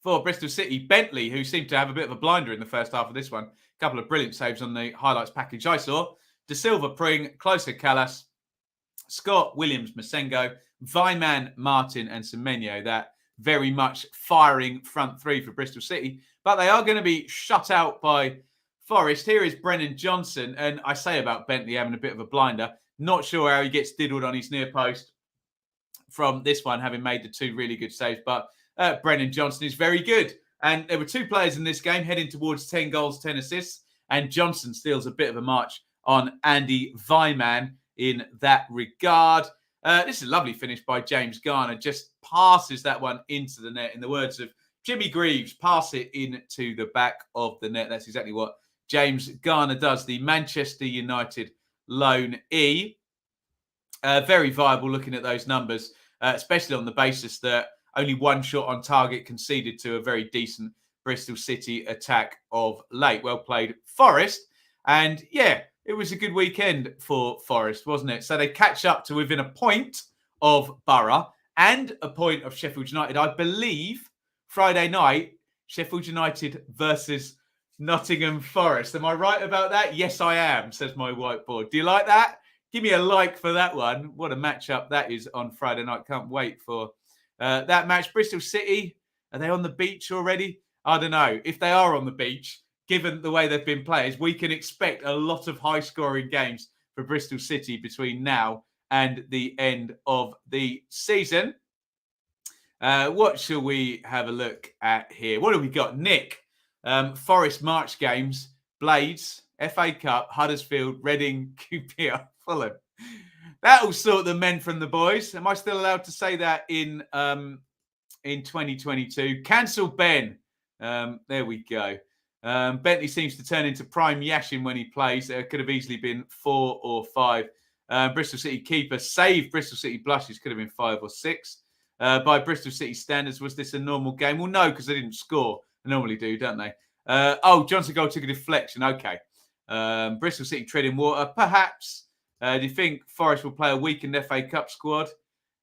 For Bristol City, Bentley, who seemed to have a bit of a blinder in the first half of this one. A couple of brilliant saves on the highlights package I saw. De Silva, Pring, Closer, Callas, Scott, Williams, Masengo, Vyman, Martin, and Semenyo. That very much firing front 3 for Bristol City. But they are going to be shut out by Forest. Here is Brennan Johnson. And I say about Bentley having a bit of a blinder. Not sure how he gets diddled on his near post from this one, having made the 2 really good saves. But Brennan Johnson is very good. And there were 2 players in this game heading towards 10 goals, 10 assists. And Johnson steals a bit of a march on Andy Vyman in that regard. This is a lovely finish by James Garner. Just passes that one into the net. In the words of Jimmy Greaves, pass it into the back of the net. That's exactly what James Garner does. The Manchester United loan E. Very viable looking at those numbers. especially on the basis that only one shot on target conceded to a very decent Bristol City attack of late. Well played, Forest. And yeah, it was a good weekend for Forest, wasn't it? So they catch up to within a point of Borough and a point of Sheffield United. I believe Friday night, Sheffield United versus Nottingham Forest. Am I right about that? Yes, I am, says my whiteboard. Do you like that? Give me a like for that one. What a matchup that is on Friday night. Can't wait for that match. Bristol City, are they on the beach already? I don't know. If they are on the beach, given the way they've been players, we can expect a lot of high-scoring games for Bristol City between now and the end of the season. What shall we have a look at here? What have we got? Nick, Forest March games, Blades, FA Cup, Huddersfield, Reading, QPR, Fulham. That'll sort the men from the boys. Am I still allowed to say that in 2022? Cancel Ben. There we go. Bentley seems to turn into prime Yashin when he plays. There could have easily been 4 or 5. Bristol City keeper saved Bristol City blushes. Could have been 5 or 6. By Bristol City standards, was this a normal game? Well, no, because they didn't score. They normally do, don't they? Johnson goal took a deflection. Okay. Bristol City treading water. Perhaps. Do you think Forest will play a weakened FA Cup squad?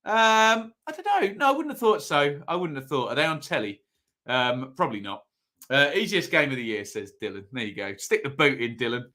I don't know. No, I wouldn't have thought so. I wouldn't have thought. Are they on telly? Probably not. Easiest game of the year, says Dylan. There you go. Stick the boot in, Dylan.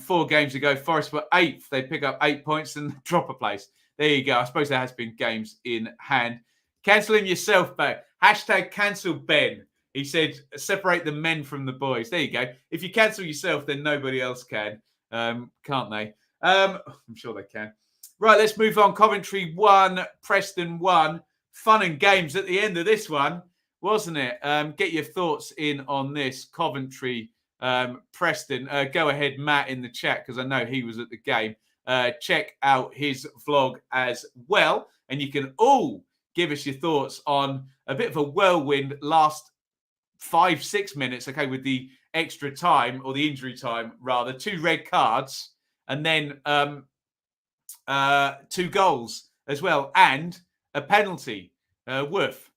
4 games ago, Forest were 8th. They pick up 8 points and drop a place. There you go. I suppose there has been games in hand. Cancelling yourself back. Hashtag cancel Ben. He said, separate the men from the boys. There you go. If you cancel yourself, then nobody else can. Can't they? I'm sure they can. Right, let's move on. Coventry 1, Preston 1. Fun and games at the end of this one, wasn't it? Get your thoughts in on this. Coventry, Preston. Go ahead, Matt, in the chat, because I know he was at the game. Check out his vlog as well. And you can all give us your thoughts on a bit of a whirlwind last 5-6 minutes, okay, with the extra time, or the injury time, rather. 2 red cards, and then 2 goals as well, and a penalty. Woof.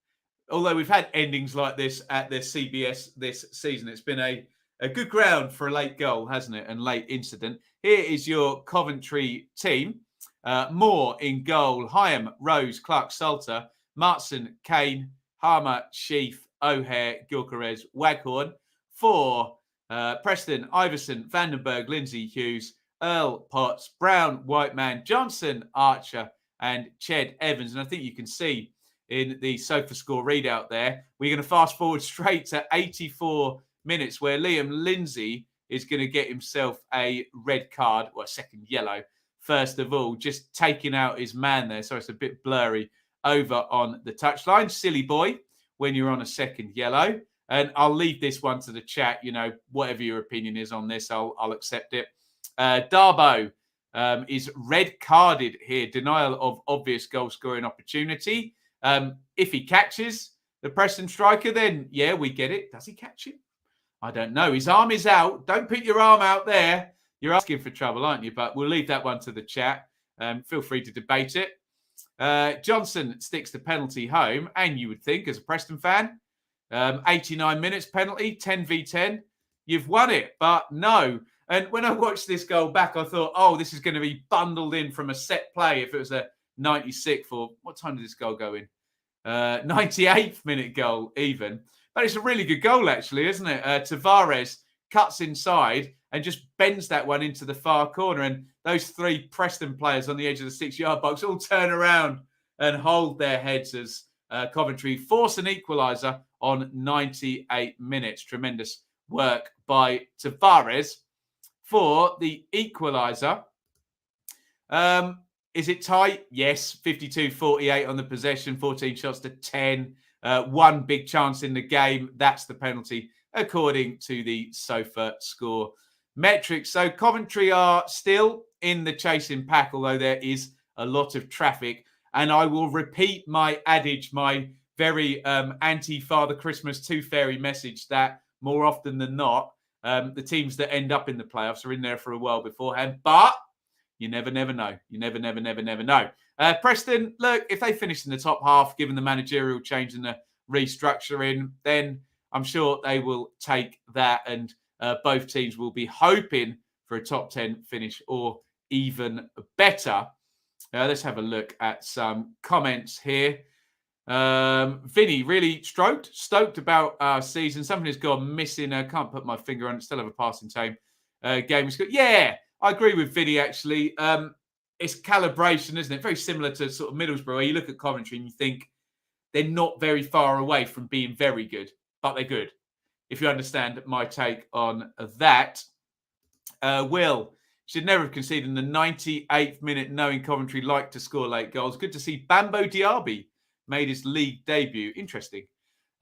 Although we've had endings like this at the CBS this season, it's been a good ground for a late goal, hasn't it? And late incident. Here is your Coventry team. Moore in goal. Hyam, Rose, Clark, Salter, Martson, Kane, Harmer, Sheff, O'Hare, Gilchrist, Waghorn. 4, Preston, Iverson, Vandenberg, Lindsay, Hughes, Earl, Potts, Brown, Whiteman, Johnson, Archer, and Ched Evans. And I think you can see in the SofaScore readout there, we're going to fast forward straight to 84 minutes where Liam Lindsay is going to get himself a red card, or a second yellow, first of all, just taking out his man there. So it's a bit blurry over on the touchline. Silly boy when you're on a second yellow. And I'll leave this one to the chat. You know, whatever your opinion is on this, I'll accept it. Darbo is red carded here. Denial of obvious goal scoring opportunity. If he catches the Preston striker, then yeah, we get it. Does he catch him? I don't know. His arm is out. Don't put your arm out there. You're asking for trouble, aren't you? But we'll leave that one to the chat. Feel free to debate it. Johnson sticks the penalty home, and you would think, as a Preston fan, 89 minutes penalty, 10v10, you've won it. But no. And when I watched this goal back, I thought, oh, this is going to be bundled in from a set play if it was a 96th, or what time did this goal go in? 98th minute goal even. But it's a really good goal, actually, isn't it? Tavares cuts inside and just bends that one into the far corner. And those 3 Preston players on the edge of the 6-yard box all turn around and hold their heads as Coventry force an equaliser on 98 minutes. Tremendous work by Tavares for the equaliser. Is it tight? Yes. 52-48 on the possession, 14 shots to 10. 1 big chance in the game. That's the penalty, according to the SofaScore metrics. So Coventry are still in the chasing pack, although there is a lot of traffic. And I will repeat my adage, my very anti-Father Christmas Tooth Fairy message, that more often than not, the teams that end up in the playoffs are in there for a while beforehand. But you never know. You never know. Preston, look, if they finish in the top half, given the managerial change and the restructuring, then I'm sure they will take that, and both teams will be hoping for a top 10 finish or even better. Let's have a look at some comments here. Vinny, really stoked about our season. Something has gone missing. I can't put my finger on it. Still have a passing time. Game is good. Yeah, I agree with Vinny, actually. It's calibration, isn't it? Very similar to sort of Middlesbrough, where you look at Coventry and you think they're not very far away from being very good, but they're good. If you understand my take on that. Will, should never have conceded in the 98th minute, knowing Coventry like to score late goals. Good to see Bambo Diaby made his league debut. Interesting.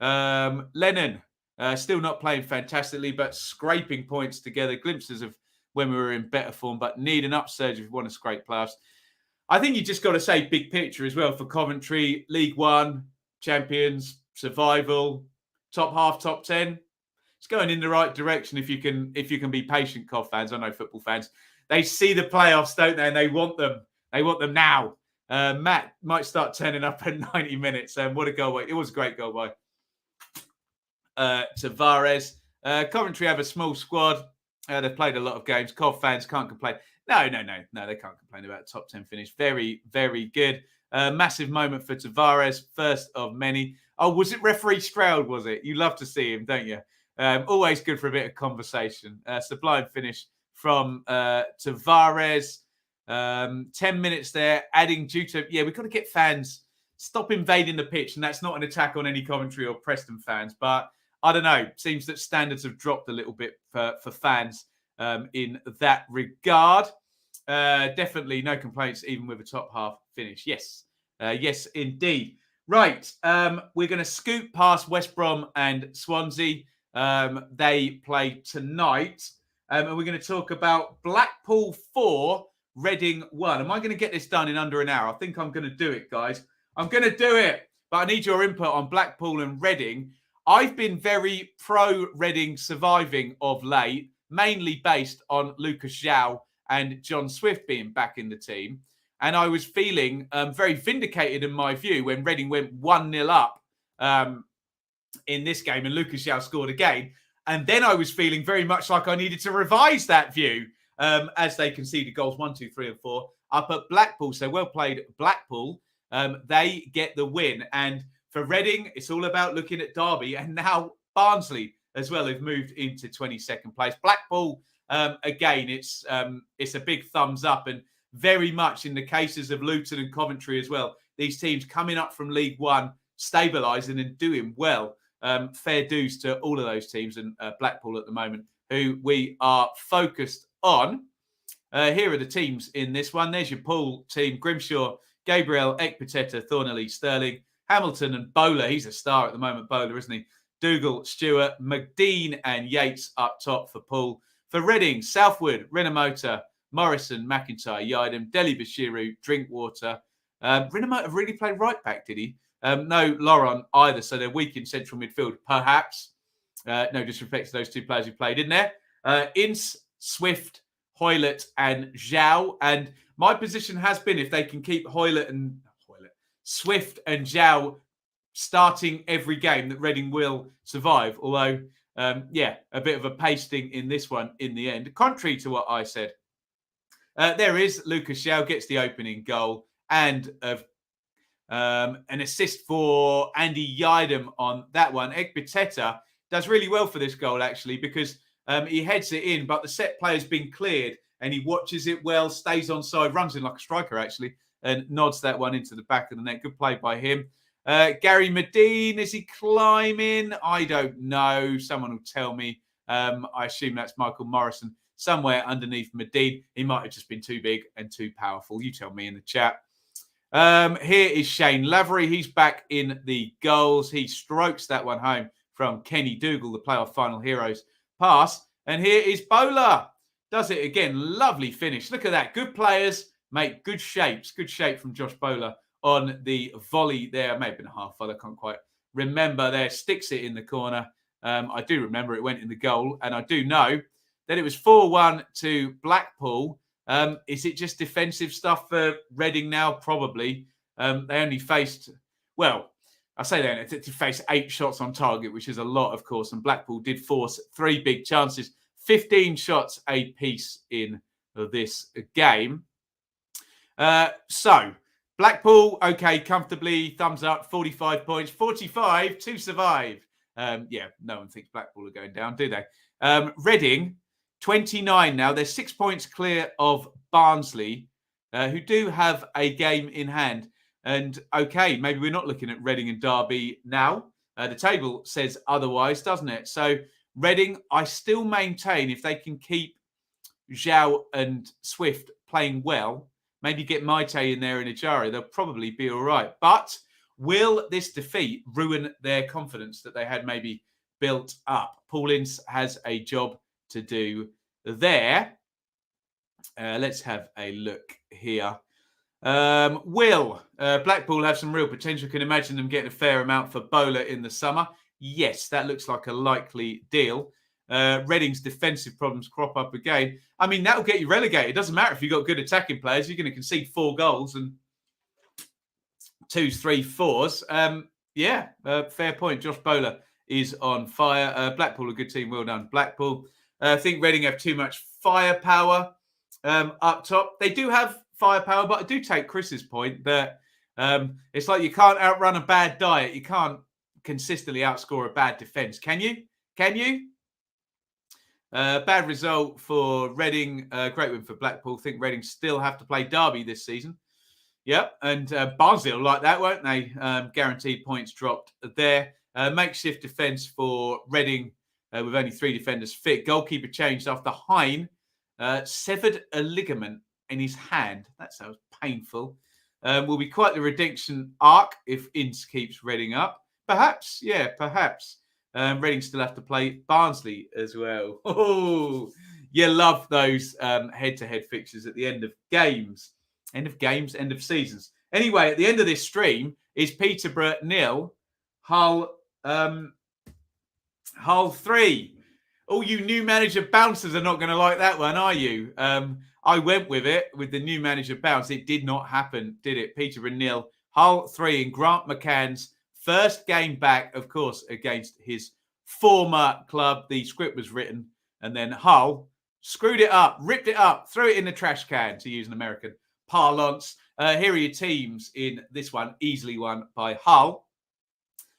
Lennon, still not playing fantastically, but scraping points together. Glimpses of when we were in better form, but need an upsurge if we want to scrape playoffs. I think you just got to say big picture as well for Coventry. League One, champions, survival, top half, top 10. It's going in the right direction if you can be patient, Cov fans. I know football fans. They see the playoffs, don't they? And they want them. They want them now. Matt might start turning up at 90 minutes. What a goal by. It was a great goal by Tavares. Coventry have a small squad. They've played a lot of games. Cov fans can't complain. No, they can't complain about a top 10 finish. Very, very good. Massive moment for Tavares. First of many. Oh, was it referee Stroud, was it? You love to see him, don't you? Always good for a bit of conversation. Sublime finish from Tavares. 10 minutes there, adding due to... Yeah, we've got to get fans... Stop invading the pitch, and that's not an attack on any Coventry or Preston fans, but I don't know. Seems that standards have dropped a little bit for fans in that regard. Definitely no complaints, even with a top half finish. Yes, yes, indeed. Right, we're going to scoot past West Brom and Swansea. They play tonight, and we're going to talk about Blackpool 4, Reading 1. Am I going to get this done in under an hour? I think I'm going to do it, guys. I'm going to do it, but I need your input on Blackpool and Reading. I've been very pro-Reading surviving of late, mainly based on Lucas João and John Swift being back in the team. And I was feeling very vindicated in my view when Reading went 1-0 up in this game and Lucas João scored again. And then I was feeling very much like I needed to revise that view as they conceded goals 1, 2, 3 and 4 up at Blackpool. So well played, Blackpool. They get the win. And for Reading, it's all about looking at Derby. And now Barnsley as well have moved into 22nd place. Blackpool, again, it's a big thumbs up. And very much in the cases of Luton and Coventry as well, these teams coming up from League One, stabilising and doing well. Fair dues to all of those teams and Blackpool at the moment, who we are focused on. Here are the teams in this one. There's your pool team. Grimshaw, Gabriel, Ekpiteta, Thornley, Sterling, Hamilton and Bowler. He's a star at the moment, Bowler, isn't he? Dougal, Stewart, McDean and Yates up top for Poole. For Reading, Southwood, Renamotor, Morrison, McIntyre, Yidem, Deli Bashiru, Drinkwater. Renamotor really played right back, did he? No Laurent either, so they're weak in central midfield, perhaps. No disrespect to those two players who played in there. Ince, Swift, Hoylett and João. And my position has been if they can keep Swift and João starting every game, that Reading will survive. Although, a bit of a pasting in this one in the end. Contrary to what I said. There is Lucas João gets the opening goal and an assist for Andy Yidem on that one. Ekpiteta does really well for this goal, actually, because he heads it in, but the set player's been cleared and he watches it well, stays onside, runs in like a striker, actually, and nods that one into the back of the net. Good play by him. Gary Medine, is he climbing? I don't know. Someone will tell me. I assume that's Michael Morrison somewhere underneath Medine. He might have just been too big and too powerful. You tell me in the chat. Here is Shane Lavery. He's back in the goals. He strokes that one home from Kenny Dougal, the playoff final heroes pass. And here is Bowler. Does it again. Lovely finish. Look at that. Good players make good shapes. Good shape from Josh Bowler on the volley there. It may have been a half volley. I can't quite remember there. Sticks it in the corner. I do remember it went in the goal. And I do know that it was 4-1 to Blackpool Is it just defensive stuff for Reading now? Probably. They only faced, well, I say they only to face 8 shots on target, which is a lot, of course. And Blackpool did force 3 big chances, 15 shots apiece in this game. So Blackpool, okay, comfortably, thumbs up, 45 points, 45 to survive. Yeah, no one thinks Blackpool are going down, do they? Reading, 29 now. They're 6 points clear of Barnsley, who do have a game in hand. And okay, maybe we're not looking at Reading and Derby now. The table says otherwise, doesn't it? So Reading, I still maintain if they can keep Zhao and Swift playing well, maybe get Maite in there and Ajari, they'll probably be all right. But will this defeat ruin their confidence that they had maybe built up? Paul Ince has a job to do there. Let's have a look here. Will Blackpool have some real potential? Can imagine them getting a fair amount for Bowler in the summer. Yes, that looks like a likely deal. Reading's defensive problems crop up again. I mean, that'll get you relegated. It doesn't matter if you've got good attacking players. You're going to concede 4 goals and 2s, 3s, 4s. Yeah, fair point. Josh Bowler is on fire. Blackpool, a good team. Well done, Blackpool. I think Reading have too much firepower up top. They do have firepower, but I do take Chris's point that it's like you can't outrun a bad diet. You can't consistently outscore a bad defence. Can you? Can you? Bad result for Reading. Great win for Blackpool. I think Reading still have to play Derby this season. Yep, and Barnsley will like that, won't they? Guaranteed points dropped there. Makeshift defence for Reading with only 3 defenders fit. Goalkeeper changed after Hine severed a ligament in his hand. That sounds painful. Will be quite the redemption arc if Ince keeps Reading up. Perhaps, yeah, perhaps. Reading still have to play Barnsley as well. Oh, you love those head-to-head fixtures at the end of games. End of seasons. Anyway, at the end of this stream is Peterborough 0, Hull 3. All you new manager bouncers are not going to like that one, are you? I went with it, with the new manager bounce. It did not happen, did it? Peterborough 0, Hull 3 in Grant McCann's first game back, of course, against his former club. The script was written, and then Hull screwed it up, ripped it up, threw it in the trash can, to use an American parlance. Here are your teams in this one, easily won by Hull.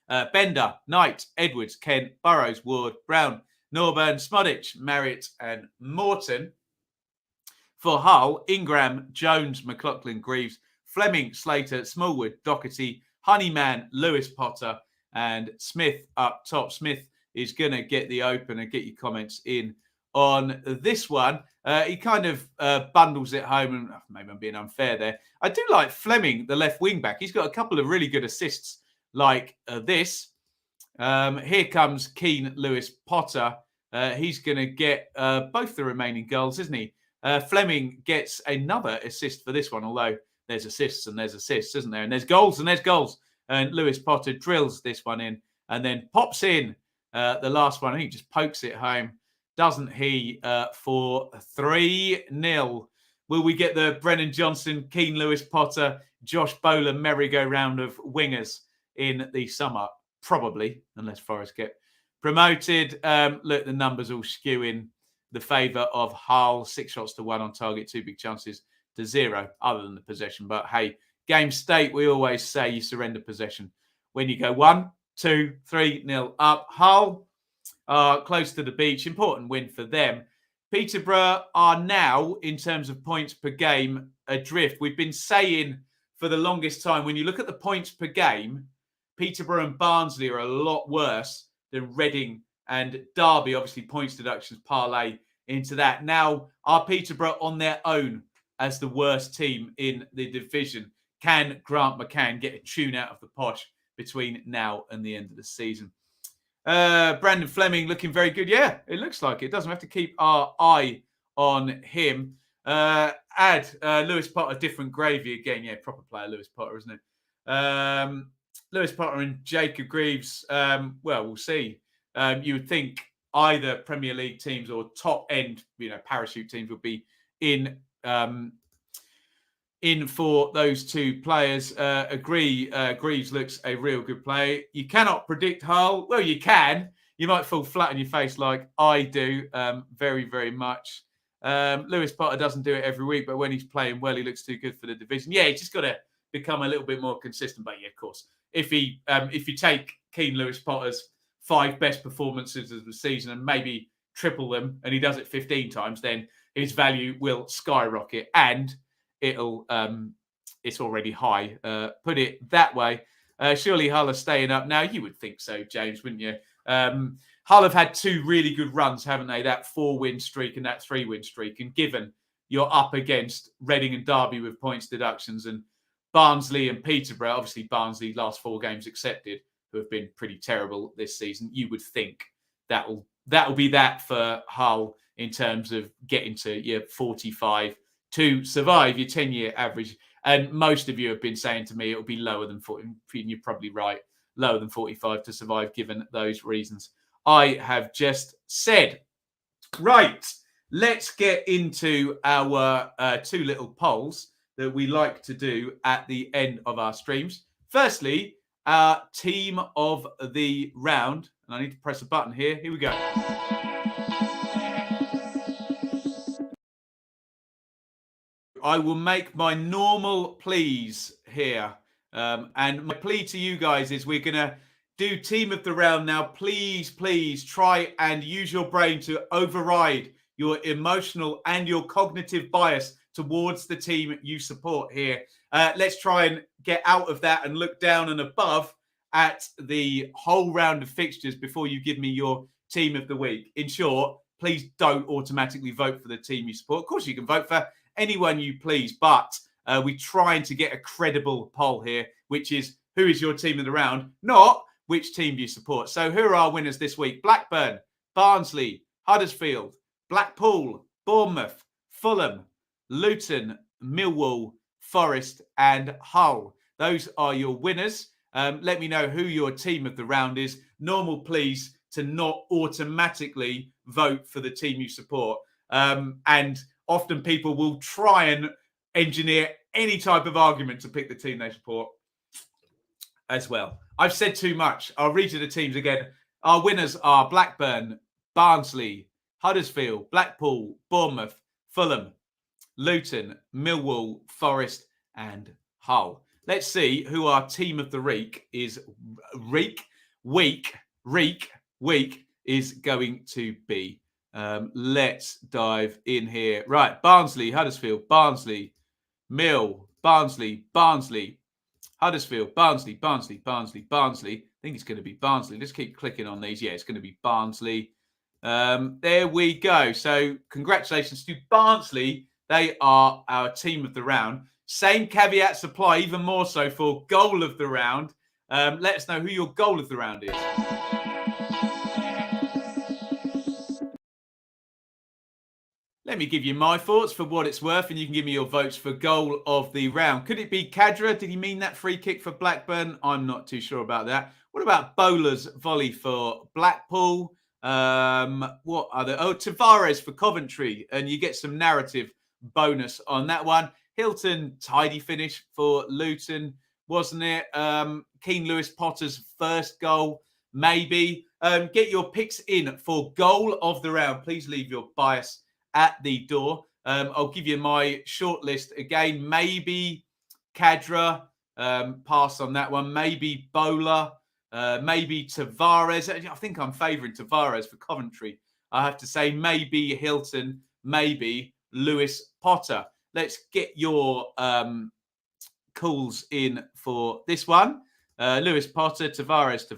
Bender, Knight, Edwards, Kent, Burrows, Ward, Brown, Norburn, Smodic, Marriott, and Morton. For Hull, Ingram, Jones, McLaughlin, Greaves, Fleming, Slater, Smallwood, Doherty, Honeyman, Lewis Potter, and Smith up top. Smith is going to get the open and get your comments in on this one. He kind of bundles it home, and maybe I'm being unfair there. I do like Fleming, the left wing back. He's got a couple of really good assists like this. Here comes Keane, Lewis Potter. He's going to get both the remaining goals, isn't he? Fleming gets another assist for this one, although there's assists and there's assists, isn't there? And there's goals and there's goals. And Lewis Potter drills this one in and then pops in the last one. He just pokes it home, doesn't he, for 3-0. Will we get the Brennan Johnson, Keane, Lewis Potter, Josh Bowler merry-go-round of wingers in the summer? Probably, unless Forest get promoted. Look, the numbers all skew in the favour of Hull. 6 shots to 1 on target, 2 big chances to 0, other than the possession. But hey, game state, we always say you surrender possession when you go 1, 2, 3-0 up. Hull are close to the beach. Important win for them. Peterborough are now, in terms of points per game, adrift. We've been saying for the longest time, when you look at the points per game, Peterborough and Barnsley are a lot worse than Reading and Derby. Obviously, points deductions parlay into that. Now, are Peterborough on their own as the worst team in the division? Can Grant McCann get a tune out of the posh between now and the end of the season? Brandon Fleming looking very good. Yeah, it looks like it. Doesn't have to keep our eye on him. Add Lewis Potter, different gravy again. Yeah, proper player, Lewis Potter, isn't it? Lewis Potter and Jacob Greaves. Well, we'll see. You would think either Premier League teams or top end, parachute teams would be in in for those two players. Greaves looks a real good player. You cannot predict Hull. Well, you can. You might fall flat on your face like I do very, very much. Lewis Potter doesn't do it every week, but when he's playing well, he looks too good for the division. Yeah, he's just got to become a little bit more consistent. But yeah, of course, if you take Keane Lewis Potter's 5 best performances of the season and maybe triple them, and he does it 15 times, then his value will skyrocket, and it's already high. Put it that way. Surely Hull are staying up now. You would think so, James, wouldn't you? Hull have had 2 really good runs, haven't they? That 4-win streak and that 3-win streak. And given you're up against Reading and Derby with points deductions and Barnsley and Peterborough, obviously Barnsley last 4 games accepted, who have been pretty terrible this season, you would think that'll be that for Hull in terms of getting to your 45 to survive your 10-year average. And most of you have been saying to me it'll be lower than 40. And you're probably right. Lower than 45 to survive, given those reasons I have just said. Right, let's get into our 2 little polls that we like to do at the end of our streams. Firstly, our team of the round. And I need to press a button here. Here we go. I will make my normal pleas here. And my plea to you guys is we're going to do team of the round now. Please, please try and use your brain to override your emotional and your cognitive bias towards the team you support here. Let's try and get out of that and look down and above at the whole round of fixtures before you give me your team of the week. In short, please don't automatically vote for the team you support. Of course, you can vote for anyone you please, but we're trying to get a credible poll here, which is who is your team of the round, not which team do you support. So who are our winners this week? Blackburn, Barnsley, Huddersfield, Blackpool, Bournemouth, Fulham, Luton, Millwall, Forest and Hull. Those are your winners. Let me know who your team of the round is. Normal, please, to not automatically vote for the team you support. And often people will try and engineer any type of argument to pick the team they support as well. I've said too much. I'll read you the teams again. Our winners are Blackburn, Barnsley, Huddersfield, Blackpool, Bournemouth, Fulham, Luton, Millwall, Forest and Hull. Let's see who our team of the week is. Week is going to be. Let's dive in here. Right, Barnsley, Huddersfield, Barnsley, Barnsley, Huddersfield, Barnsley. I think it's going to be Barnsley. Let's keep clicking on these. Yeah, it's going to be Barnsley. There we go. So congratulations to Barnsley. They are our team of the round. Same caveats apply, even more so for goal of the round. Let us know who your goal of the round is. Let me give you my thoughts for what it's worth, and you can give me your votes for goal of the round. Could it be Khadra? Did he mean that free kick for Blackburn? I'm not too sure about that. What about Bowler's volley for Blackpool? What are there? Oh, Tavares for Coventry, and you get some narrative bonus on that one. Hilton, tidy finish for Luton, wasn't it? Keane Lewis Potter's first goal, maybe. Get your picks in for goal of the round. Please leave your bias at the door. I'll give you my short list again. Maybe Khadra, pass on that one. Maybe Bowler, maybe Tavares. I think I'm favouring Tavares for Coventry. I have to say maybe Hilton, maybe Lewis Potter. Let's get your calls in for this one. Lewis Potter, Tavares,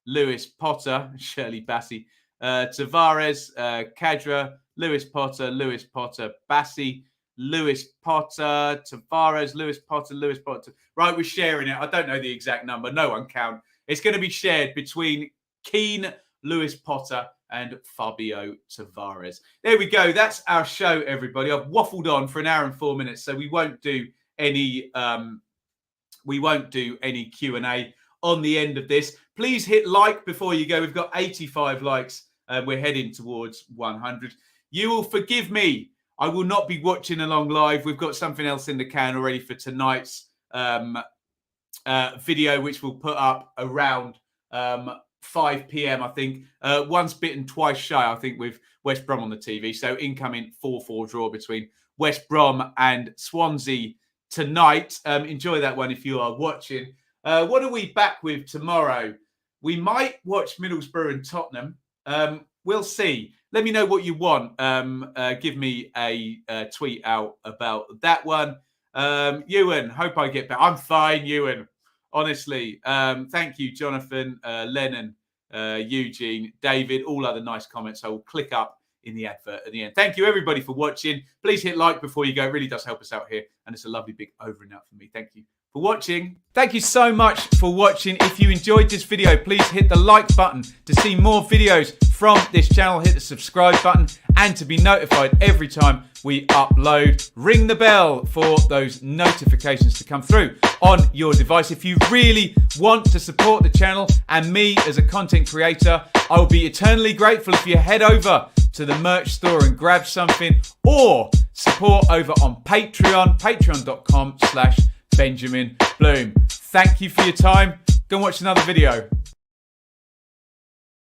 Lewis Potter, Shirley Bassey, Tavares, Khadra, Lewis Potter, Bassey, Lewis Potter, Tavares, Lewis Potter. Right, we're sharing it. I don't know the exact number. No one count. It's going to be shared between Keane, Lewis Potter and Fabio Tavares. There we go. That's our show, everybody. I've waffled on for an hour and 4 minutes, so we won't do any Q&A on the end of this. Please hit like before you go. We've got 85 likes. We're heading towards 100. You will forgive me. I will not be watching along live. We've got something else in the can already for tonight's video, which we'll put up around 5 p.m. I think. Once bitten, twice shy, I think, with West Brom on the TV. So incoming 4-4 draw between West Brom and Swansea tonight. Enjoy that one if you are watching. What are we back with tomorrow? We might watch Middlesbrough and Tottenham. We'll see. Let me know what you want. Give me a tweet out about that one. Ewan, hope I get back. I'm fine, Ewan. Honestly. Thank you, Jonathan, Lennon, Eugene, David, all other nice comments. I will click up in the advert at the end. Thank you, everybody, for watching. Please hit like before you go. It really does help us out here. And it's a lovely big over and out for me. Thank you for watching. Thank you so much for watching. If you enjoyed this video, please hit the like button to see more videos from this channel. Hit the subscribe button and to be notified every time we upload. Ring the bell for those notifications to come through on your device. If you really want to support the channel and me as a content creator, I will be eternally grateful if you head over to the merch store and grab something, or support over on Patreon, patreon.com/Benjamin Bloom. Thank you for your time. Go and watch another video.